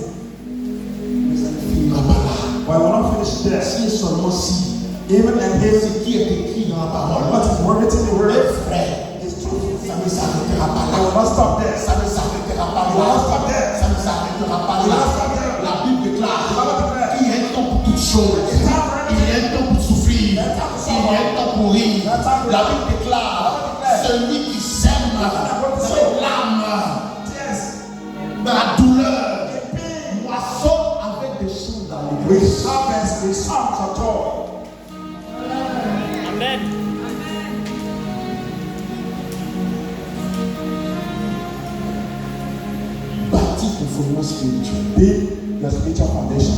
Mais ça ne finira pas là. but we're not finished there. Si et seulement si, Even and here, ce qui est écrit dans la parole, what is written in the mes word frères, is true. ça ne s'arrêtera pas I will là. not stop there. Ça ne s'arrêtera pas I will là. not stop there. Ça ne s'arrêtera pas là. La Bible déclare qu'il y a un temps pour toutes choses. Il y a un temps pour souffrir. Il y a un temps pour rire. La Bible déclare celui qui sème dans les larmes, Yes. dans la douleur, moissonne avec des chants d'amour. We harvest the songs of joy. Bâtis ton fondement spirituel. Build your spiritual foundation.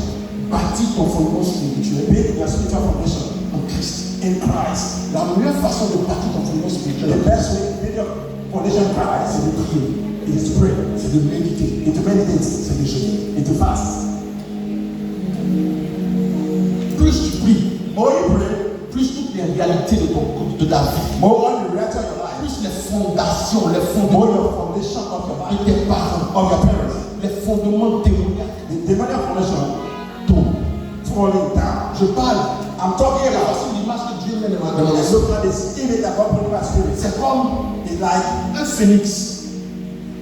Bâtis ton fondement spirituel Build your spiritual foundation en Christ. in Christ. La meilleure façon de bâtir ton fondement spirituel, The best way to build your foundation in Christ c'est de prier, is to pray, c'est de méditer, and to meditate, c'est de jeûner. and to fast. Plus tu pries, More you pray, plus toutes les réalités de ta vie, more on the reality of your life, plus les fondations, les more fondements your foundation of your de life, tes parents, of your parents, les fondements démoniaques the demonic foundation tombent. falling down. Je parle, I'm talking la about façon l'image que Dieu met dans when mon you esprit. look at the spirit that God put in my spirit. C'est comme It's like un phénix.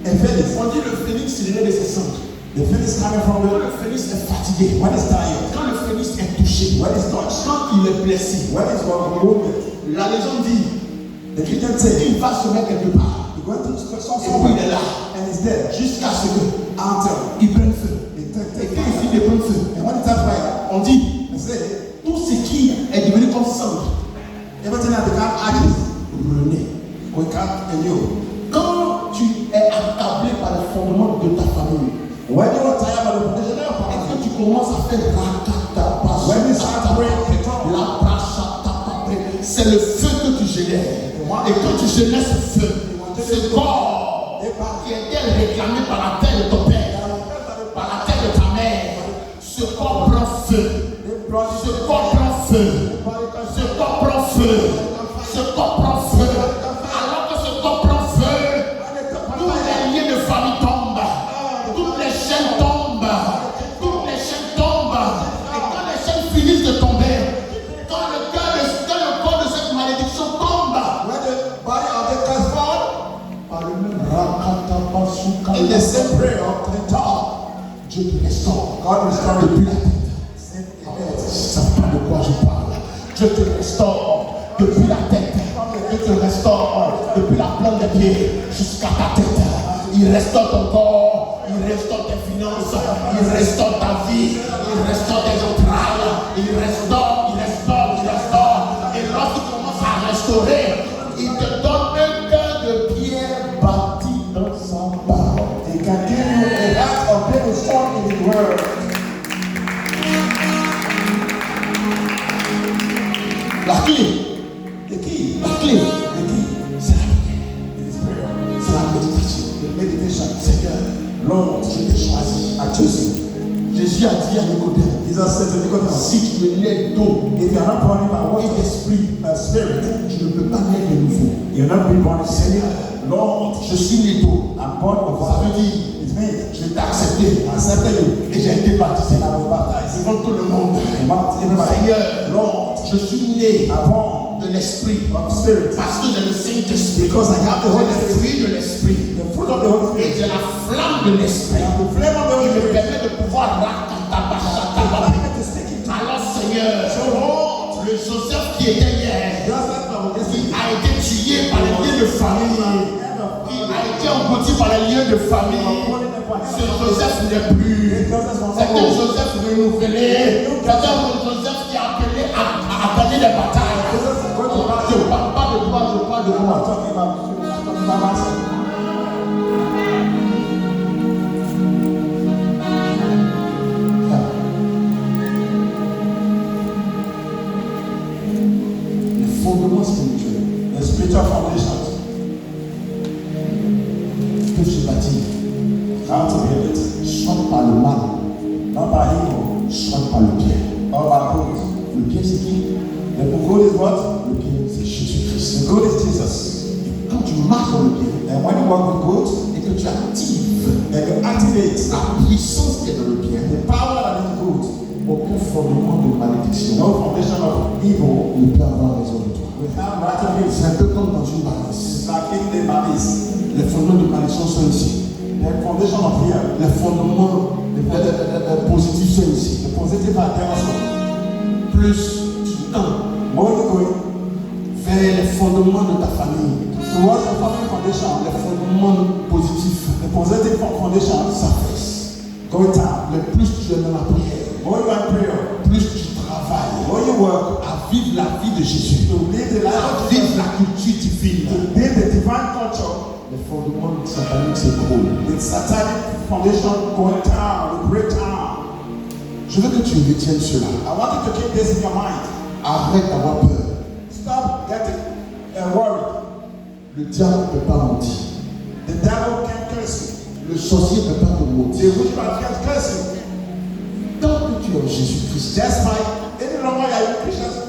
a phoenix. On dit le phénix, il est de ses cendres. The phoenix coming from Quand the, le phénix est fatigué, when it's tired, quand le phénix est touché, when it's touched, quand il est blessé, when it's wounded. la légende dit The Christian say, qu'il va se mettre quelque part. you're going to Et puis somewhere, il est là, and it's there jusqu'à ce que until il prenne feu. it Et takes quand il fire. finit de prendre feu, And when it's on fire, on dit they say, tout ce qui est devenu comme cendre everything has become ashes. renaît. We can't in you. Quand tu es accablé par le fondement de ta famille, When you are tired of the foundation of your et family, que tu commences à faire rakata, when you start praying, la prachata, c'est le feu que tu génères. Et quand tu génères ce feu, ce corps qui était réclamé par la terre de ton père, par la terre de ta mère, ce corps prend feu. Ce corps prend feu. Ce corps prend feu. Ce corps prend feu. Alors que ce corps prend feu, tous les liens de famille tombent. Toutes les chaînes tombent. Toutes les chaînes tombent. Et quand les chaînes finissent de tomber, quand le corps de cette malédiction tombe, when the body of the Christ fall, par le même rakata, in the same prayer to the top, Dieu te restaure. God restore Depuis the la tête. Ça pas de quoi je parle. Dieu te restaure depuis la tête. Dieu te restaure depuis la plante des pieds jusqu'à ta tête. Il restaure ton corps, il restaure tes finances, il restaure ta vie, il restaure tes entrailles, il restaure. Et lorsqu'il commence à restaurer, il te donne un cœur de pierre bâti dans sa parole. He can give you a heart of being strong in His word. La clé, The key, c'est la prière, is prayer. c'est la méditation. The meditation. Seigneur, Lord, je t'ai choisi. I choose you. Jésus a dit à Nicodème, Jesus said to Nicodemus, si tu me nais d'eau if you are not born by et water, d'esprit, spirit, tu ne peux pas naître de nouveau. you're not being born again. Seigneur, Lord, je suis né d'eau. I'm born of Ça water. veut dire, It means je t'ai accepté I accepted you et j'ai été baptisé. and I was baptized. Devant tout le monde. Among everybody. Seigneur, Lord, je suis né I'm born de l'esprit of spirit parce que j'ai le Saint-Esprit. because I have the J'ai Holy le Spirit. fruit de l'esprit The fruit of the Holy et Spirit. j'ai la flamme de l'esprit I have the flame of the qui Holy me Spirit. permet de pouvoir Allow me to speak it. Alors Seigneur, So Lord, le Joseph qui était hier, just like my qui a été tué par les liens de famille, qui a été englouti par les liens de famille, ce Joseph n'est plus. C'est un Joseph renouvelé, c'est un Joseph qui a appelé à gagner des batailles. Je ne parle pas de toi, je parle de I'm moi. talking about myself. Les fondements spirituels The spiritual foundations, peuvent se bâtir how to build it, soit par le mal, not by evil, soit par le bien. or by good. Le bien c'est qui? The good is what? Le bien c'est Jésus-Christ. The good is Jesus. Quand tu marches dans le bien And when you work with good, et que tu actives and you activate la puissance qui est dans le bien, the power that is good, aucun fondement de malédiction no foundation of evil ne peut avoir raison de toi. without right of it. C'est un peu comme dans une balance. It's like in the malice. Les fondements de malédiction sont ici. The foundation of fear, Les fondements positifs sont ici. the positive are there also. Plus tu tends More you going vers les fondements de ta famille, towards the family foundation, les fondements positifs the positive foundation, s'affaissent. going down. Le plus tu es dans la prière, More you are in prayer, plus tu travailles more you work à vivre la vie de Jésus, to live the life à of vivre Jesus, la culture divine. to build the divine culture. Les fondements sataniques s'écroulent. The satanic foundation going down, will break down. Je veux que tu retiennes cela. I want you to keep this in your mind. Arrête d'avoir peur. Stop getting worried. Le diable ne peut pas mentir. The devil can't curse Le sorcier ne peut pas te you. mentir. The witchcraft can't curse you. Tant que tu es en Jésus-Christ, Just like any longer you are Christians,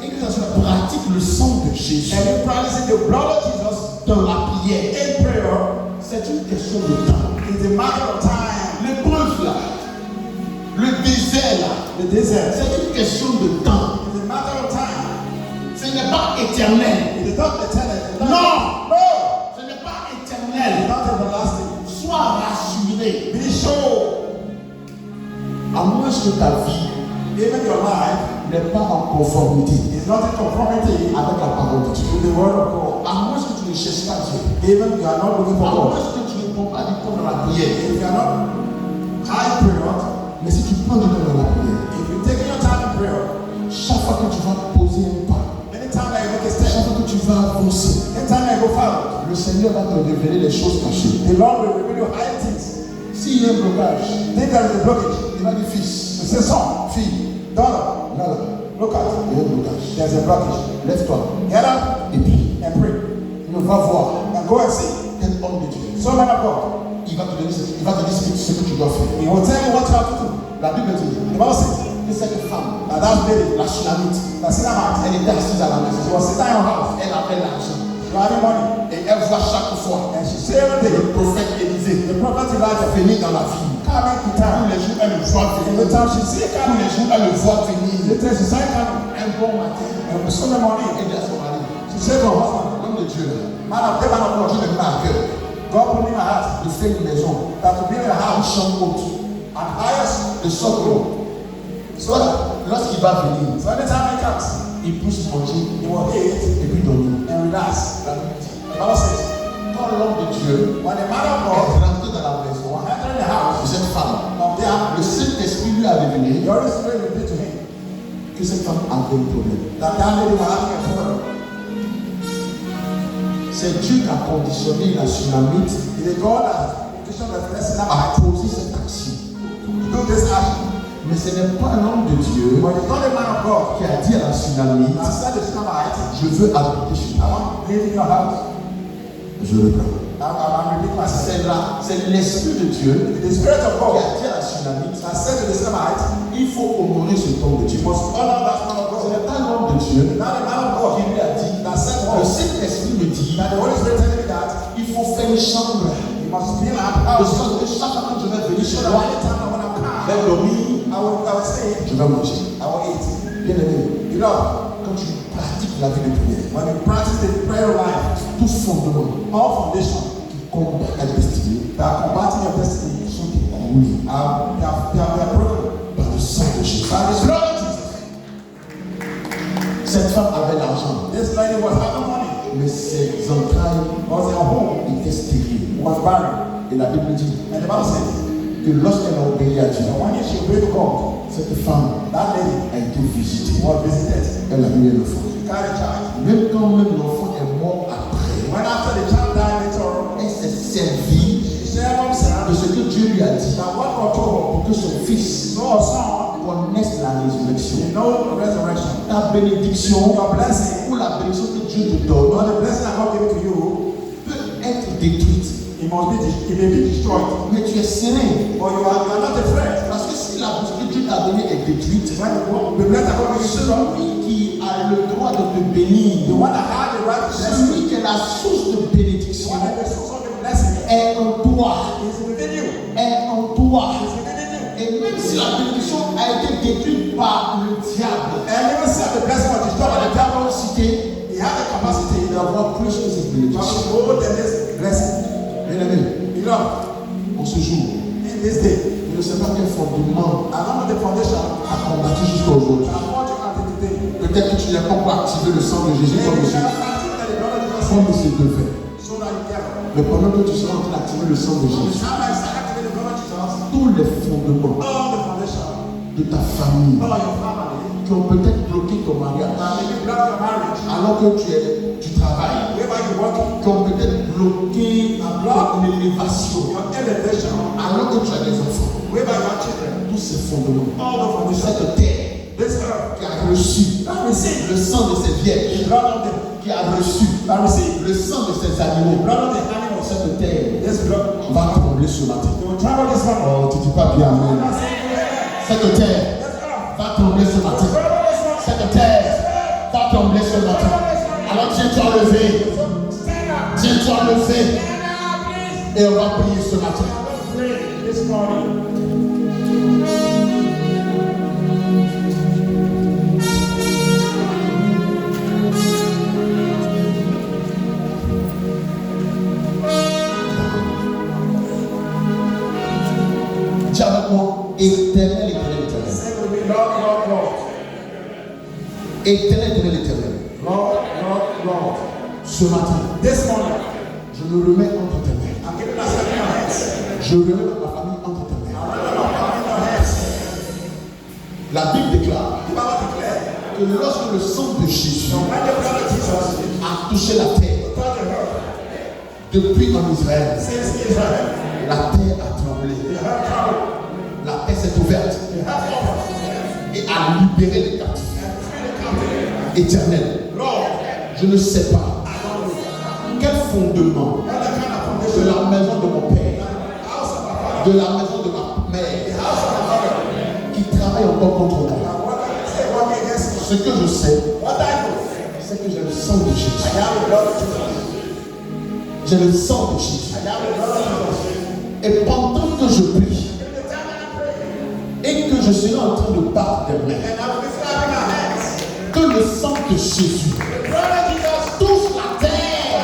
pratique le sang de Jésus and you practicing the blood of Jesus dans la prière. in prayer, C'est une question de temps. it's a matter of time. L'épreuve là, le désert là, The desert, c'est une question de temps. it's a matter of time. Ce n'est pas éternel. It is not eternal. It's not- Non. No. Ce n'est pas It's éternel. not everlasting. Sois rassuré. Be sure, À moins que ta vie even your life n'est pas en conformité is not in conformity avec la parole de Dieu. with the word of God. À moins que tu ne cherches pas Dieu. Even you are not looking À for moins God. que tu ne prends pas du temps dans la prière. If you are not high prayer, Mais si tu prends du temps dans la prière, if you take your time in prayer, chaque fois que tu vas poser un pas, anytime that you make a chaque step, fois que tu vas avancer, anytime that you go forward, le Seigneur va te révéler les choses cachées. the Lord will reveal you high things. S'il y a un blocage, Think there is a blockage. il va dire fils, You say, son, fille, daughter, là, là, look at it. il y a un blocage. There's a blockage. Lève-toi Get up et prie. and pray. On va voir And go and see. quel homme de Dieu. So man of God, Il va te donner il va te dire ce que tu dois faire. he will tell you what you have to do. La Bible dit The Bible says que cette femme, that that lady, la Shulamite, the Sinamite, elle était assise à la she maison. was sitting in her house. Elle avait l'argent. She was having money. Et elle voit chaque fois And she said every day, le prophète Élisée the prophet Elijah venir dans la ville. come into Tous town. les jours, elle le voit In venir. the time she see Tous coming, les jours, elle le voit venir. later she saw him coming. Un bon matin, And Sunday morning, elle dit à son mari, she said to her husband, l'homme de Dieu, man of God, Dieu me met à cœur God put me in my heart de faire une maison, that to build a une house chambre haute, and highest de sorte que so that lorsqu'il va venir, so anytime he comes, il puisse manger he will eat et puis dormir. and relax. La Bible dit, The Bible says, quand l'homme de Dieu when the man of est God rentré dans la maison entered the de house cette femme, of the le Saint-Esprit lui a révélé the Holy Spirit revealed to him que cette femme avait un problème. that that lady was having a problem. C'est Dieu qui a conditionné la Shulamite It is God that conditioned the blessing à that poser cette action. to do this action. Mais ce n'est pas l'homme de Dieu But it's not the man of God qui a dit à la Shulamite, that said the Shunammite, je veux habiter chez I toi. want to live in your house. Je reprends. I'm repeating myself. C'est l'Esprit de Dieu The Spirit of qui God a dit à la Shulamite, that said to the Shunammite, il faut honorer cet homme de Dieu. you must honor that man of Ce God. n'est pas l'homme de Dieu Not the man of God qui lui a dit, that said to le us Saint-Esprit me dit, that the Holy Spirit telling me that il faut faire une chambre. you must build a De house sorte que chaque fois que je vais venir so chez that toi, anytime I want to je come, vais dormir, I will stay, je vais manger. I will eat. Bien aimé, You know, quand tu pratiques la vie de prière, when you practice the prayer life, tout fondement all foundations qui combat ta destinée that are combating your destiny sont écroulés they are broken. par le sang de Jésus. By the blood of Jesus. Cette femme avait l'argent, This lady was having money, mais ses entrailles was in a home, étaient stériles. was barren. Et la Bible dit And the Bible says, que lorsqu'elle a obéi à Dieu, that when she obeyed God, cette femme that lady a été visitée. was visited. Elle a eu un enfant. She carried a child. Même quand même l'enfant est mort après, When after the child died later on, elle s'est servie she shared herself de ce que Dieu lui a dit that what God told her, pour que son fils so her son, connaisse la résurrection. you know the resurrection. Ta bénédiction Your blessing, ou la bénédiction que Dieu te donne or the blessing that God gave to you, peut être détruite. it may be destroyed. Mais tu es serein. But you are not afraid. Parce que si la bénédiction que Dieu t'a donnée est détruite, When the blessing that God gave you, celui qui a le droit de te bénir, the one that had the right to bless you, celui qui est la source de the bénédiction, one that is the source of the blessing, est en toi. is within you. Est en toi. Is within you. Et même si la bénédiction a été détruite par le diable, And even said the blessing was destroyed by the devil, cité he had the capacity d'avoir plus que cette to bénédiction. more than this blessing. Bien aimé, You know, en ce jour, in this day, je ne sais pas quel fondement I don't know the foundation a combattu jusqu'à aujourd'hui. I want you until today. Peut-être que tu n'as pas encore activé le sang de Jésus comme Maybe you il never activated the blood of Jesus comme il se devait. so that you can. Mais pendant que tu seras en train d'activer le sang de From the Jésus, time I start activating the blood of Jesus, tous les fondements all the foundation, de ta famille all your family, qui ont peut-être bloqué ton mariage maybe blood of marriage, alors que tu travailles, wherever you work, qui ont peut-être bloqué ton élévation your elevation, alors que tu as des enfants. wherever you have children, Tous ces fondements, all the foundation, cette terre this earth qui a reçu that receive le sang de ces vierges, the blood of the qui a reçu that receive le sang de ces the animaux, blood of the animals. cette terre This blood va trembler ce matin. they will travel this one. Oh, tu dis pas bien amen. Cette terre va trembler ce matin. Cette terre va trembler ce matin. Alors tiens-toi levé. Tiens-toi levé. Et on va prier ce matin. Pray this morning. Dis avec moi, éternel, éternel, éternel. Say with me, Lord, Lord, Lord. Éternel, éternel, éternel. Lord, Lord, Lord. Ce matin, This morning, je me remets entre tes mains. I'm giving myself in your hands. Je remets ma famille entre tes mains. La Bible déclare The Bible declares, que lorsque le sang de Jésus so when the blood of Jesus a touché la terre, touched the earth, depuis en Israël, since Israel, la terre a tremblé. the earth traveled, La terre s'est ouverte the earth opened, et a libéré les captifs. and free the captive. Éternel, Lord, je ne sais pas I don't know quel fondement what the kind of de foundation, la maison de mon père, the house of my father, de la maison de ma the mère, house of my mother, qui travaille encore contre moi. and what I say working against me. Ce que je sais, What I know, c'est que j'ai le sang de Jésus. I have the blood of Jesus. J'ai le sang de Jésus. I have the blood of Jesus. Et pendant que je prie In the time I pray, et que je serai en train de battre des mains, and I will be clapping my hands. que le sang de Jésus The blood of Jesus touche la terre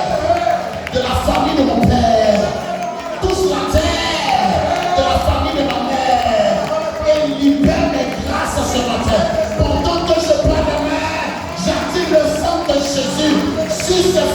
de la famille de mon père, touche la terre de la famille de ma mère et libère mes grâces ce matin. Pendant que je prends les mains, j'attire le sang de Jésus sur ces